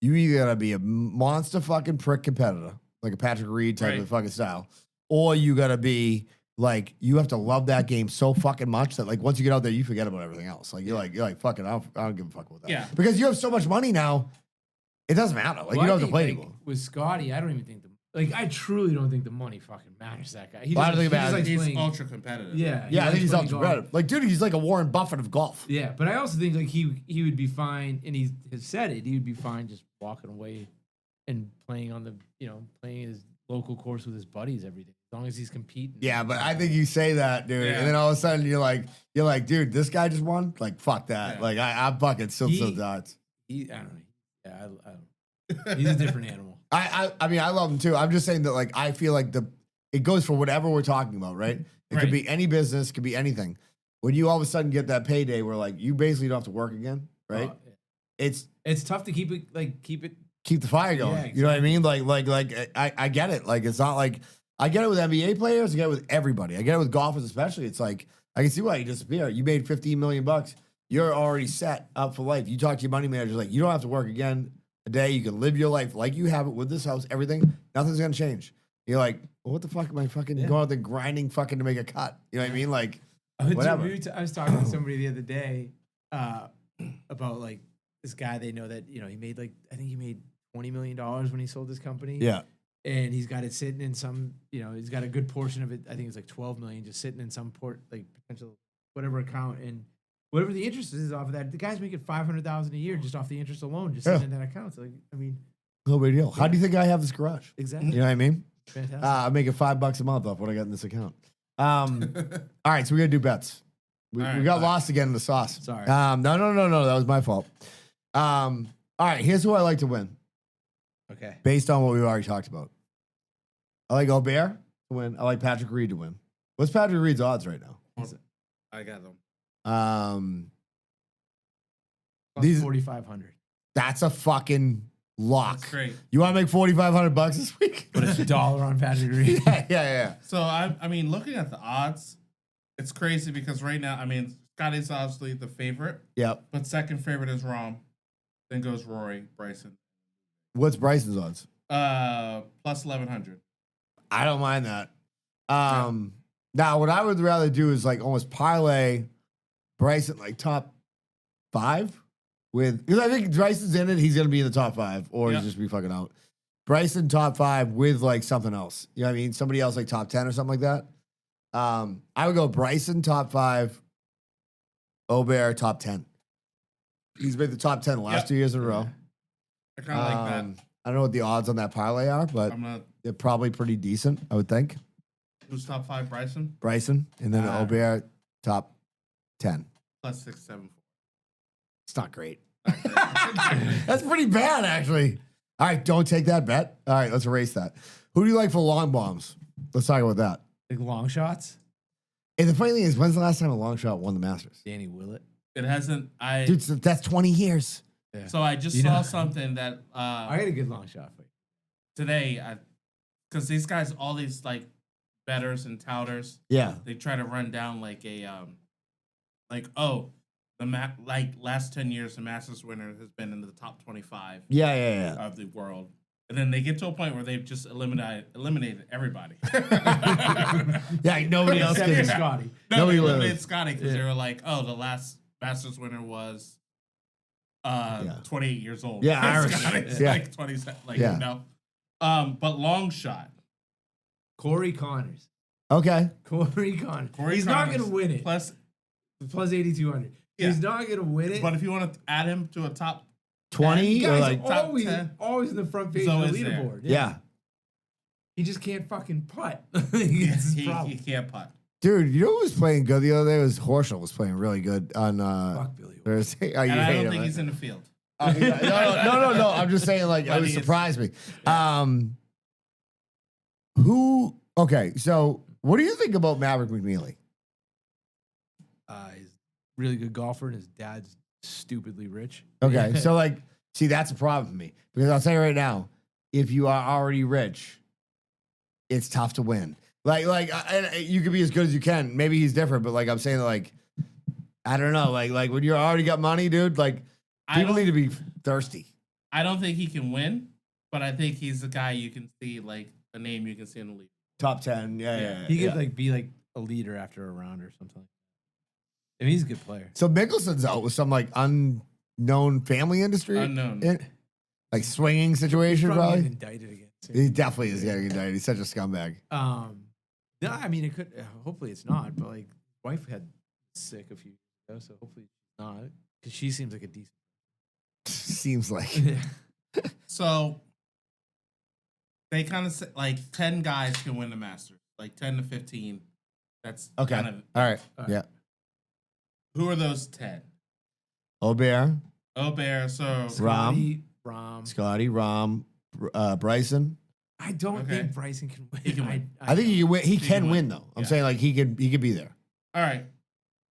You either got to be a monster fucking prick competitor, like a Patrick Reed type of fucking style, or you got to be like, you have to love that game so fucking much that like once you get out there, you forget about everything else. Like you're like fuck it, I don't give a fuck about that. Yeah. Because you have so much money now, it doesn't matter. Like you don't have to play anymore. With Scotty, I don't even think I truly don't think the money fucking matters to that guy. He Well, I just, don't think he it just matters. likes He's playing. ultra competitive. Yeah. Yeah, I think he's likes ultra playing golf. competitive. Like, dude, he's like a Warren Buffett of golf. Yeah, but I also think like he would be fine, and he has said it. He would be fine just walking away and playing on the playing his local course with his buddies every day, as long as he's competing. Yeah, but I think you say that, dude, Yeah. and then all of a sudden you're like, dude, this guy just won. Like, fuck that. Yeah. Like, I'm fucking still dots. I don't know. Yeah, I don't. He's a different animal. I mean, I love him too. I'm just saying that, like, I feel like it goes for whatever we're talking about, right? It could be any business, could be anything. When you all of a sudden get that payday where like you basically don't have to work again, right? It's tough to keep Keep the fire going. Yeah, You know what I mean? Like I get it. Like, it's not like I get it with NBA players. I get it with everybody. I get it with golfers, especially. It's like, I can see why you disappear. You made $15 million. You're already set up for life. You talk to your money manager, like, you don't have to work again a day. You can live your life like you have it with this house, everything. Nothing's going to change. You're like, well, what the fuck am I fucking going out there grinding fucking to make a cut? You know what I mean? Like, whatever. I was talking to somebody the other day about like this guy they know that he made like, I think he made $20 million when he sold his company. Yeah. and he's got it sitting in some, he's got a good portion of it. I think it's like 12 million just sitting in some potential whatever account, and whatever the interest is off of that, the guy's making 500,000 a year just off the interest alone, just sitting in that account. So, no big deal. How do you think I have this garage? Exactly. You know what I mean? Fantastic. I'm making $5 a month off what I got in this account. All right, so we got to do bets. We got lost again in the sauce. Sorry. No. That was my fault. All right, here's who I like to win Okay. based on what we've already talked about. I like Gobert to win. I like Patrick Reed to win. What's Patrick Reed's odds right now? I got them. These 4,500. that's a fucking lock. That's great. You want to make $4,500 this week? Put a dollar on Patrick Reed. yeah. So I mean, looking at the odds, it's crazy because right now, I mean, Scotty's obviously the favorite, Yep. but second favorite is Rom. Then goes Rory, Bryson. What's Bryson's odds? Plus 1,100. I don't mind that. Now, what I would rather do is like almost parlay Bryson like top 5 with, because I think Bryson's in it. He's going to be in the top 5 or he's just be fucking out. Bryson top 5 with like something else. You know what I mean? Somebody else like top 10 or something like that. I would go Bryson top 5, Obear top 10. He's made the top 10 the last 2 years in a row. I kind of like that. I don't know what the odds on that parlay are, but they're probably pretty decent, I would think. Who's top 5? Bryson? Bryson, and then Obear top 10. Plus 674. It's not great. That's pretty bad, actually. All right, don't take that bet. All right, let's erase that. Who do you like for long bombs? Let's talk about that. Like long shots? And the funny thing is, when's the last time a long shot won the Masters? Danny Willett. It hasn't. Dude, that's 20 years. Yeah. So I just saw something that I had a good long shot for you today, because these guys, all these like betters and touters, they try to run down like a last 10 years the Masters winner has been in the top 25 of the world. And then they get to a point where they've just eliminated everybody. Nobody else can. Scotty. No, they eliminated Scotty because they were like, oh, the last Masters winner was 28 years old. Yeah, Irish. Like 27. But long shot. Corey Connors. Okay. Corey Connors. He's not going to win it. Plus 8,200. Yeah. He's not going to win it. But if you want to add him to a top 20 or like top 10, always in the front page of the leaderboard. Yeah. He just can't fucking putt. He can't putt. Dude, you know who was playing good the other day? It was Horschel was playing really good on Fuck Billy Thursday. And I don't think he's in the field. No. I'm just saying, like, it was surprised me. Okay, so what do you think about Maverick McNeely? He's a really good golfer, and his dad's stupidly rich. Okay, so like, see, that's a problem for me because I'll tell you right now, if you are already rich, it's tough to win. Like, you could be as good as you can. Maybe he's different, but like I'm saying, like, I don't know, like when you already got money, dude, like people need to be thirsty. I don't think he can win, but I think he's the guy you can see, like a name you can see in the league. Top 10, yeah. He could like be like a leader after a round or something. I mean, he's a good player. So Mickelson's out with some like unknown family industry, like swinging situation, He's probably. Indicted against him. He definitely is getting indicted. He's such a scumbag. No, I mean it could. Hopefully, it's not. But like, wife had sick a few years ago, so hopefully it's not. Because she seems like a decent. Seems like. So they kind of like 10 guys can win the Masters, like 10 to 15. That's okay. Kind of, all right. Yeah. Who are those 10? Aubert. So Scotty, Rom, Bryson. I don't think Bryson can win. He can win. I think he can win. He can win though. I'm saying like he could be there. All right.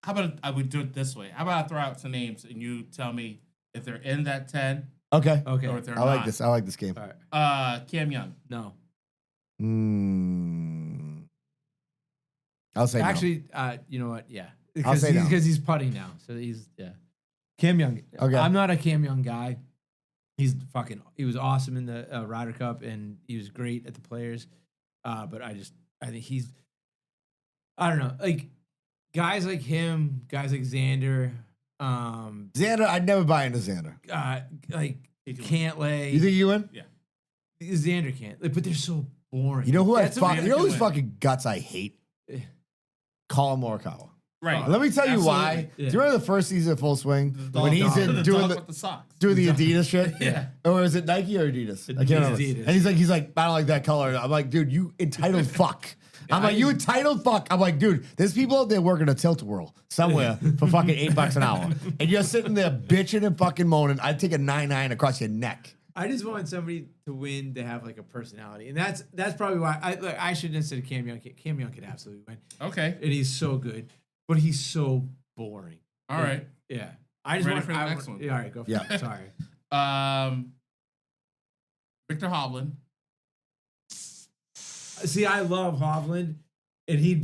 How about I would do it this way? How about I throw out some names and you tell me if they're in that 10? Okay. Or if they're I like not. this. I like this game. All right. Cam Young. No. I'll say actually. You know what? Yeah. I'll say no. Because he's putting now, so Cam Young. Okay. I'm not a Cam Young guy. He was awesome in the Ryder Cup, and he was great at the Players. But I think I don't know, like guys like him, guys like Xander. Xander, I'd never buy into Xander. Like Cantlay. You think you win? Yeah. Xander can't. Like, but they're so boring. You know who That's you know whose win. fucking guts I hate? Colin Morikawa. Right. Let me tell you why. Absolutely. Do you remember the first season of Full Swing Dog- when he's in the doing dog the with the socks. doing the Adidas shit? Yeah. Or is it Nike or Adidas? I can't remember. Adidas. And he's like, I don't like that color. I'm like, dude, you entitled fuck. I'm like, you entitled fuck. I'm like, dude, there's people out there working a tilt-a-whirl somewhere for fucking $8 an hour. And you're sitting there bitching and fucking moaning. I'd take a 9-9 across your neck. I just want somebody to win to have like a personality, and that's probably why I shouldn't have said Cam Young. Cam Young could absolutely win, Okay. and he's so good, but he's so boring. All right. Yeah, I just Ready want for the next one? Yeah, all right, go for Yeah. it. Sorry. Victor Hovland. See, I love Hovland, and he'd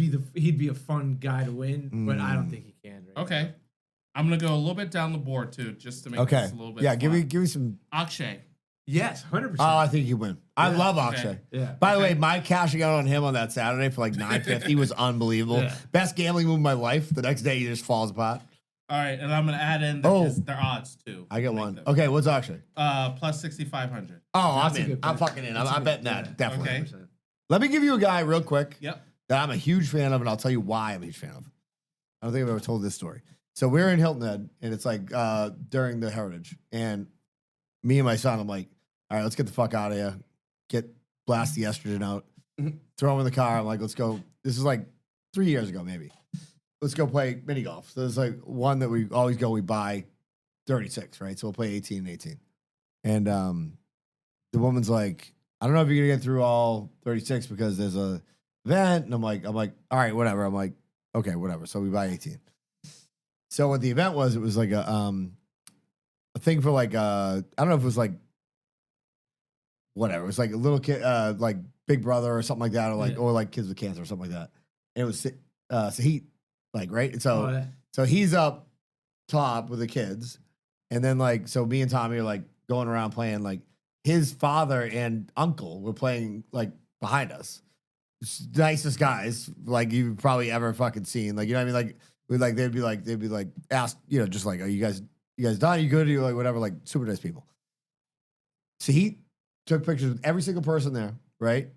be a fun guy to win, but I don't think he can. Right Okay. I'm gonna go a little bit down the board too, just to make Okay. this a little bit. Yeah, give fun. me some. Akshay. Yes, 100%. Oh, I think you win. I love Okay. Akshay. Yeah. By the way, my cashing out on him on that Saturday for like $9.50 was unbelievable. Yeah. Best gambling move of my life. The next day, he just falls apart. All right, and I'm gonna add in their odds too. I get Make one. them. Okay, what's Akshay? Plus 6,500. Oh, That's a I'm in. good I'm bet. fucking in. I'm betting Yeah. that. Definitely. Okay. 100%. Let me give you a guy real quick Yep. that I'm a huge fan of, and I'll tell you why I'm a huge fan of. I don't think I've ever told this story. So we're in Hilton Head, and it's like during the Heritage, and me and my son, I'm like, all right, let's get the fuck out of here. Blast the estrogen out. Throw him in the car. I'm like, let's go. This is like 3 years ago, maybe. Let's go play mini golf. So there's like one that we always go, we buy 36, right? So we'll play 18 and 18. And the woman's like, I don't know if you're gonna get through all 36 because there's a event. And I'm like, all right, whatever. I'm like, okay, whatever. So we buy 18. So what the event was, it was like a thing for like I don't know if it was like whatever. It was like a little kid, like Big Brother or something like that, or like kids with cancer or something like that. And it was Sahit, like, right. And so so he's up top with the kids, and then like so me and Tommy are like going around playing. Like his father and uncle were playing like behind us. Nicest guys like you've probably ever fucking seen. Like, you know what I mean? Like they'd be like asked, you know, just like, are you guys done? Are you good? Are you like whatever? Like super nice people. So he took pictures with every single person there, right?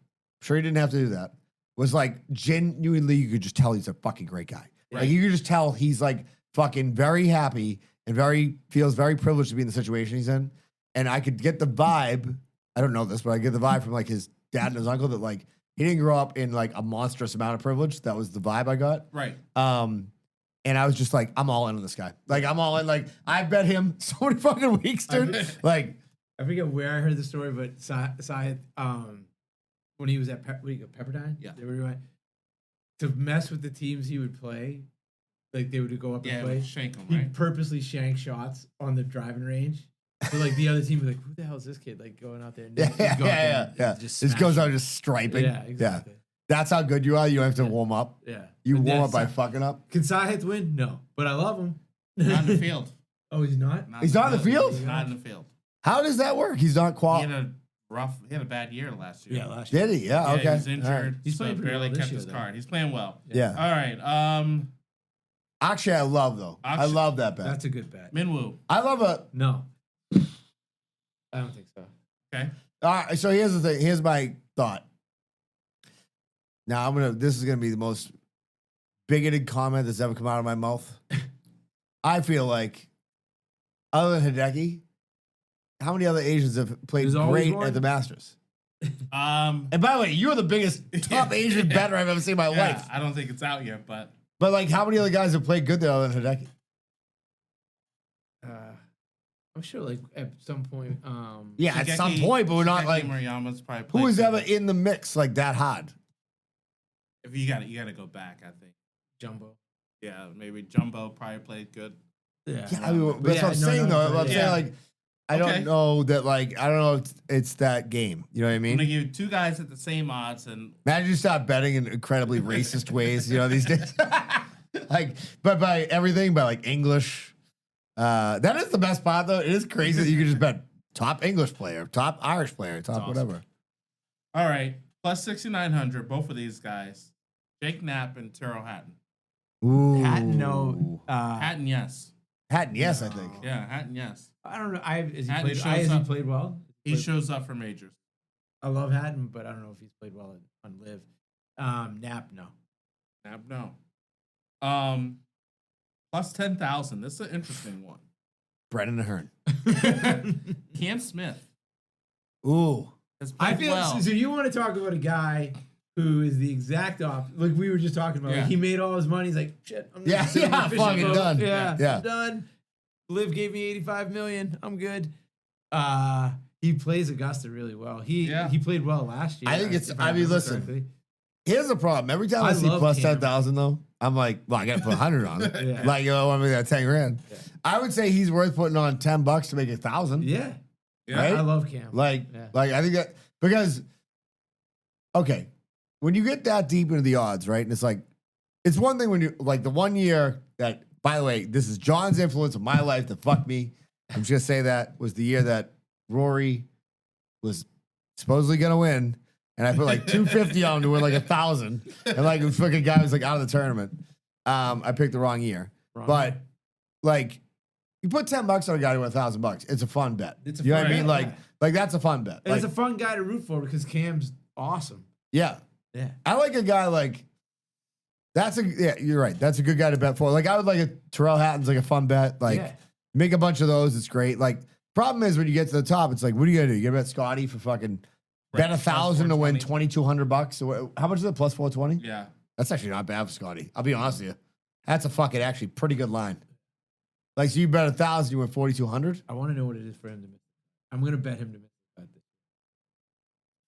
Sure, he didn't have to do that. Was like genuinely, you could just tell he's a fucking great guy. Right. Like you could just tell he's like fucking very happy and feels very privileged to be in the situation he's in. And I could get the vibe. I don't know this, but I get the vibe from like his dad and his uncle that like he didn't grow up in like a monstrous amount of privilege. That was the vibe I got. Right. And I was just like, I'm all in on this guy. Like, I'm all in. Like, I bet him so many fucking weeks, dude. Like, I forget where I heard the story, but Syed, when he was at Pepperdine, Yeah. they were to mess with the teams he would play, like they would go up and Yeah, play. shake them, He'd right? purposely shank shots on the driving range. So like the other team would be like, who the hell is this kid? Like going out there and yeah. just This goes smash out it. just striping. Yeah, exactly. That's how good you are. You don't have to warm up. Yeah. You But warm up by that's- fucking up. Can Syed win? No, but I love him. Not in the field. Oh, he's not? He's not in the field? Not in the field. How does that work? He's not He qualified. had a bad year last year. Yeah, last year. Did he? Yeah, Yeah, okay. he was All right. injured. He's so playing pretty barely well this kept year, his though. card. He's playing well. Yeah. All right. Actually, I love, though. I Akshay- love that bet. That's a good bet. Minwoo. I love it. No. I don't think so. Okay. All right, so here's the thing. Here's my thought. Now, this is going to be the most bigoted comment that's ever come out of my mouth. I feel like, other than Hideki, how many other Asians have played There's always great one. at the Masters? Um, And by the way, you're the biggest top Asian better I've ever seen in my yeah, life. I don't think it's out yet, but But like, how many other guys have played good there other than Hideki? I'm sure, like at some point. Yeah, at some Shigeki- point, but we're not Shigeki like, Murayama's probably who played was good. ever in the mix like that hard? If you got to go back, I think. Jumbo. Yeah, maybe Jumbo probably played good. Yeah. Yeah, I mean, But that's yeah, what I'm no, saying, no, though. I'm yeah. saying, like, I Okay. don't know that, like, I don't know if it's that game. You know what I I'm mean? gonna give you two guys at the same odds, and Imagine you start betting in incredibly racist ways, you know, these days. Like, but by everything, by like English. That is the best part, though. It is crazy that you can just bet top English player, top Irish player, top awesome. whatever. all right, plus 6,900. Both of these guys, Jake Knapp and Tyrrell Hatton. Ooh. Hatton, no. Hatton, yes. Hatton, yes, I think. Yeah, Hatton, yes. I don't know. Has he Hatton played? shows Has he up. played well? He shows up for majors. I love Hatton, but I don't know if he's played well on Live. Knapp, no. Knapp, no. Plus 10,000. This is an interesting one. Brennan Ahern. Cam Smith. Ooh. Has I played feel well. so. You want to talk about a guy who is the exact opposite? Like we were just talking about. Yeah. Like he made all his money. He's like, shit. I'm just sitting in a fishing fucking boat. done. Yeah, Yeah. done. Liv gave me $85 million. I'm good. He plays Augusta really well. He played well last year. I think it's. if I mean, remember listen. correctly. Here's the problem. Every time I see love plus Cam. 10,000 though, I'm like, well, I got to put 100 on it. Yeah. Like, you know, I mean, that 10 grand. Yeah. I would say he's worth putting on $10 to make 1,000. Yeah, Right? I love Cam. Like, Yeah. I think that because, okay, when you get that deep into the odds, right? And it's like, it's one thing when you like the 1 year that, by the way, this is John's influence of my life that fucked me. I'm just gonna say that was the year that Rory was supposedly gonna win, and I put like 250 on him to win like 1,000, and like the fucking guy was like out of the tournament. I picked the wrong year, but like you put $10 on a guy to win $1,000, it's a fun bet. It's a you know fun what I mean? bet, Like that's a fun bet. And Like, it's a fun guy to root for because Cam's awesome. yeah. Yeah. I like a guy like you're right. That's a good guy to bet for. Like I would like a Terrell Hatton's like a fun bet. Like Yeah. make a bunch of those. It's great. Like problem is when you get to the top, it's like, what are you gonna do? You gonna bet Scotty for fucking bet 1,000 to win $2,200? So how much is it? Plus 420? Yeah. That's actually not bad for Scotty. I'll be honest with you. That's a fucking actually pretty good line. Like so you bet 1,000, you win 4,200. I want to know what it is for him to miss. I'm gonna bet him to miss the bet this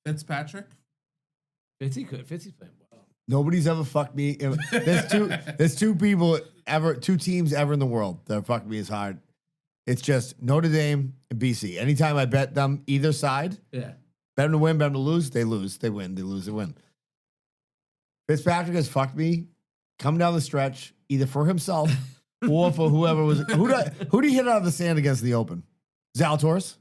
Fitzpatrick. year. Fitzy's playing well. Nobody's ever fucked me. There's two teams ever in the world that fucked me as hard. It's just Notre Dame and BC. Anytime I bet them either side, Yeah. bet them to win, bet them to lose, they lose. They win, they lose, they win. Fitzpatrick has fucked me come down the stretch, either for himself or for whoever was. Who did he hit out of the sand against the Open? Zalatoris?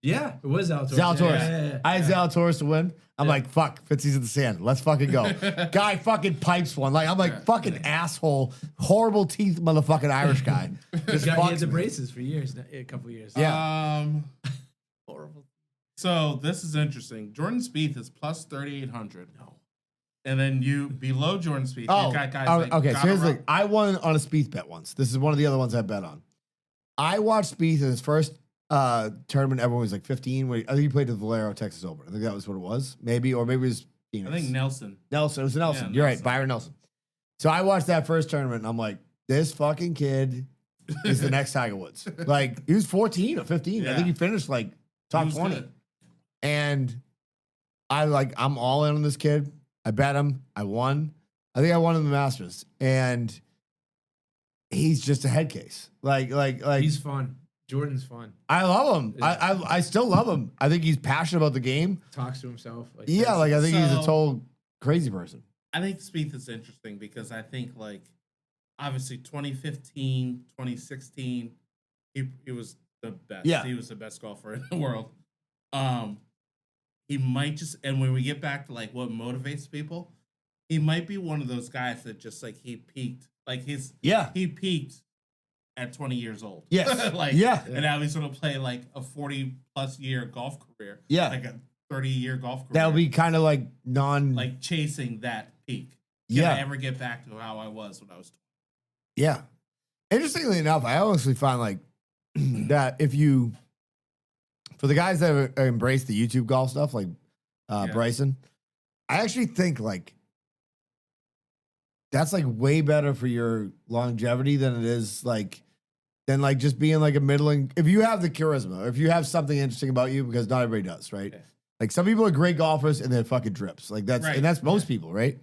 Yeah, it was Zalatoris. Zalatoris. Yeah. I had Zalatoris to win. I'm like, fuck, Fitzy's in the sand. Let's fucking go. Guy fucking pipes one. Like, I'm like, fucking asshole, horrible teeth motherfucking Irish guy. Just He had fucks the me. braces for years, a couple years. Yeah. Horrible. So this is interesting. Jordan Spieth is plus 3,800. No. And then you below Jordan Spieth, Oh, you got guys like okay. So here's the John thing. I won on a Spieth bet once. This is one of the other ones I bet on. I watched Spieth in his first tournament. Everyone was like 15. I think he played the Valero Texas Open. I think that was what it was. Maybe, or maybe it was Phoenix. I think Nelson. Nelson. It was Nelson. Yeah, You're right. Nelson. Byron Nelson. So I watched that first tournament and I'm like, this fucking kid is the next Tiger Woods. Like, he was 14 or 15. I Yeah. think he finished like He top was 20. good. And I'm all in on this kid. I bet him. I won. I think I won in the Masters. And he's just a head case. Like He's fun. Jordan's fun. I love him. Yeah. I still love him. I think he's passionate about the game. Talks to himself. Like, Yeah, like I think he's a So- total crazy person. I think Spieth is interesting because I think like obviously 2015, 2016, he was the best. Yeah. He was the best golfer in the world. He might just, and when we get back to like what motivates people, he might be one of those guys that just like he peaked. Like he peaked at 20 years old. Yes. like Yeah. And now he's gonna play like a 40+ year golf career. Yeah. Like a 30-year golf career. That would be kind of like like chasing that peak. Can Yeah. I ever get back to how I was when I was 20? Yeah. Interestingly enough, I honestly find like that for the guys that have embraced the YouTube golf stuff, like Bryson, I actually think like that's like way better for your longevity than it is like just being like a middling. If you have the charisma, or if you have something interesting about you, because not everybody does, right? Yeah. Like some people are great golfers and they're fucking drips. Like that's Right. and that's most people, right?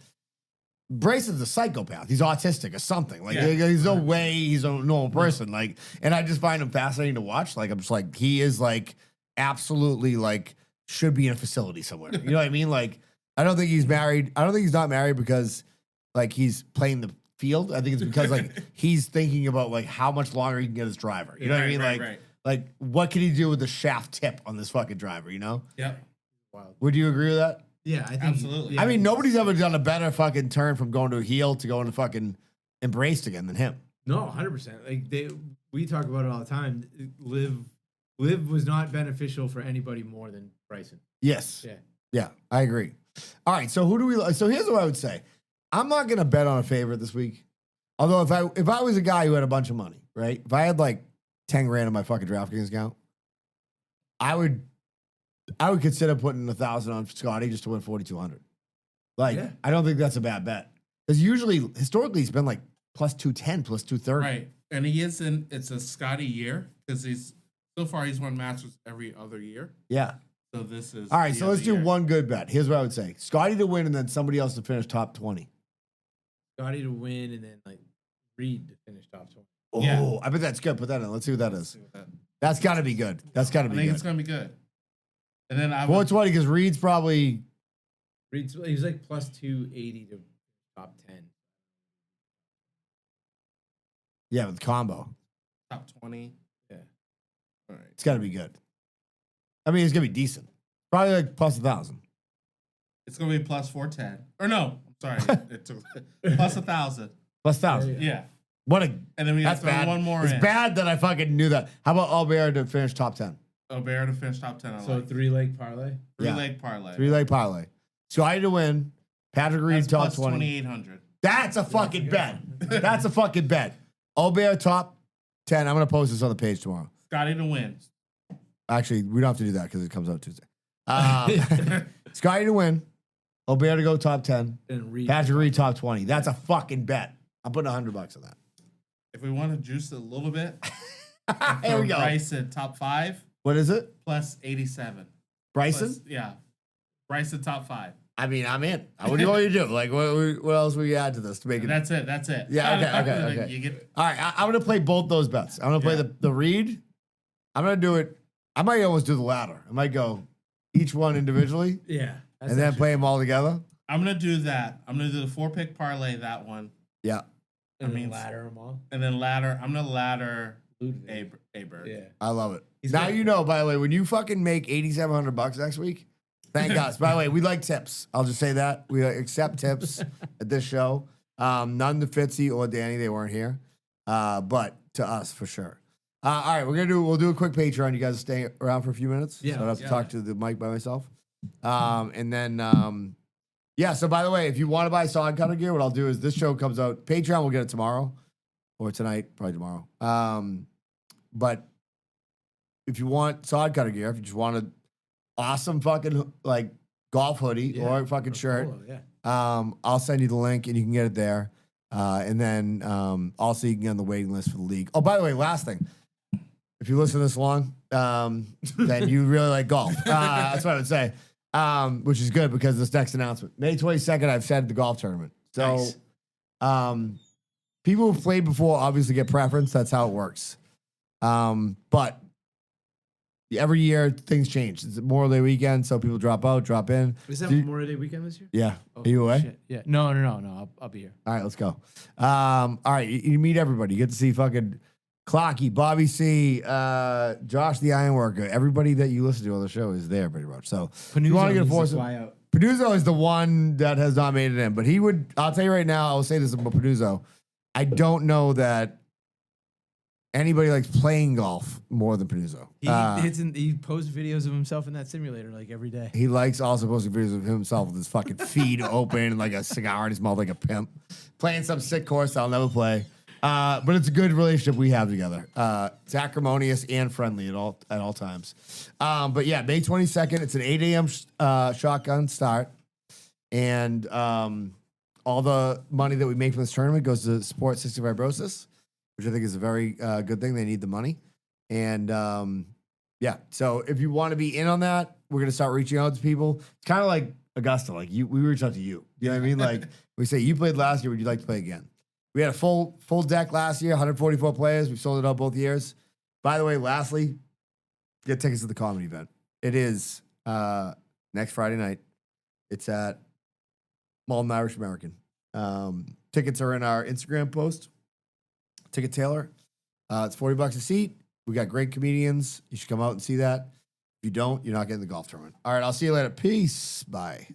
Brayson's a psychopath. He's autistic or something. Like Yeah. there's no way he's a normal person. Like, and I just find him fascinating to watch. Like I'm just like he is like absolutely like should be in a facility somewhere. You know what I mean? Like I don't think he's married. I don't think he's not married because like he's playing the field. I think it's because like he's thinking about like how much longer he can get his driver. You know what I mean? Like what can he do with the shaft tip on this fucking driver? You know? Yep. Would you agree with that? Yeah, I think Absolutely. I mean, nobody's ever done a better fucking turn from going to a heel to going to fucking embraced again than him. No, 100%. Like we talk about it all the time. Live Live was not beneficial for anybody more than Bryson. Yes. Yeah. Yeah, I agree. All right, so who do we? So here's what I would say. I'm not gonna bet on a favorite this week. Although if I was a guy who had a bunch of money, right? If I had like 10 grand in my fucking DraftKings account, I would consider putting 1,000 on Scotty just to win 4,200. Like, Yeah. I don't think that's a bad bet because historically he's been like plus 210, plus 230. Right. And it's a Scotty year because so far he's won Masters every other year. Yeah. So this is All right. the So let's other do year. one good bet. Here's what I would say: Scotty to win, and then somebody else to finish top 20. Scotty to win and then like Reed to finish top 20. Oh, Yeah. I bet that's good. Put that in. Let's see what that Let's is. see what that- That's got to be good. That's got to I be think good. it's gonna be good. And then I would, 420 because Reed's probably Reed's he was like plus 280 to top 10. with combo. top 20. Yeah. All right. It's got to be good. I mean, it's gonna be decent. Probably like plus 1,000. It's gonna be plus 410. Or no, I'm sorry. It took plus 1,000. Plus 1,000. Yeah. What a And then we have that's to throw bad. one more It's in. bad that I fucking knew that. How about Albert to finish top 10? Bear to finish top 10. So 3-leg parlay. yeah. Three-leg parlay. 3-leg parlay. Scotty to win. Patrick Reed That's top plus 20. 2,800. That's a fucking bet. That's a fucking bet. Albert top 10. I'm gonna post this on the page tomorrow. Scotty to win. Actually, we don't have to do that because it comes out Tuesday. Scotty to win. Albert to go top 10. And Reed. Patrick Reed top 20. That's a fucking bet. I'm putting $100 on that. If we want to juice it a little bit, Here we go. Bryson top 5 What is it? plus 87. Bryson? Plus, yeah. Bryson top 5. I mean, I'm in. What do you want me to do? Like, what else will you add to this to make it? That's it. That's it. Yeah, okay. You get All right, I'm going to play both those bets. I'm going to play the Reed. I'm going to do it. I might almost do the ladder. I might go each one individually Yeah. and then play them all together. I'm gonna do that. I'm gonna do the 4-pick parlay, that one. Yeah, And mean, then ladder them all. And then ladder. I'm gonna ladder Ludwig. Bird. Yeah. I love it. He's Now good. you know, by the way, when you fucking make $8,700 next week, thank us. By the way, we like tips. I'll just say that. We accept tips at this show. None to Fitzy or Danny. They weren't here. But to us, for sure. All right, we'll do a quick Patreon. You guys stay around for a few minutes. Yeah. So I don't have to Yeah. talk to the mic by myself. And then, yeah, so by the way, if you want to buy sod cutter gear, what I'll do is this show comes out. Patreon will get it tomorrow or tonight, probably tomorrow. But if you want sod cutter gear, if you just want an awesome fucking like golf hoodie or a fucking shirt, Polo, yeah. I'll send you the link and you can get it there. And then also you can get on the waiting list for the league. Oh, by the way, last thing. If you listen this long, then you really like golf. That's what I would say. Which is good because this next announcement. May 22nd, I've said the golf tournament. So people who've played before obviously get preference. That's how it works. But every year things change. It's Memorial Day weekend, so people drop out, drop in. Is that Do you- Memorial Day weekend this year? Yeah. Oh, Are you away? shit. Yeah. No. I'll be here. All right, let's go. All right, you meet everybody. You get to see fucking Clocky, Bobby C, Josh the Ironworker. Everybody that you listen to on the show is there pretty much. So if you want to get a force. out. Panuzzo is the one that has not made it in, but he would. I'll tell you right now. I'll say this about Panuzzo. I don't know that anybody likes playing golf more than Panuzzo. He posts videos of himself in that simulator like every day. He likes also posting videos of himself with his fucking feet open and like a cigar in his mouth like a pimp, playing some sick course I'll never play. But it's a good relationship we have together. It's acrimonious and friendly at all times. But yeah, May 22nd, it's an 8 a.m. Shotgun start. And all the money that we make from this tournament goes to support cystic fibrosis, which I think is a very good thing. They need the money. And yeah, so if you want to be in on that, we're going to start reaching out to people. It's kind of like Augusta, like we reach out to you. You know what I mean? Like we say, you played last year, would you like to play again? We had a full deck last year, 144 players. We've sold it out both years. By the way, lastly, get tickets to the comedy event. It is next Friday night. It's at Malden Irish American. Tickets are in our Instagram post. Ticket Taylor. It's $40 a seat. We got great comedians. You should come out and see that. If you don't, you're not getting the golf tournament. All right, I'll see you later. Peace. Bye.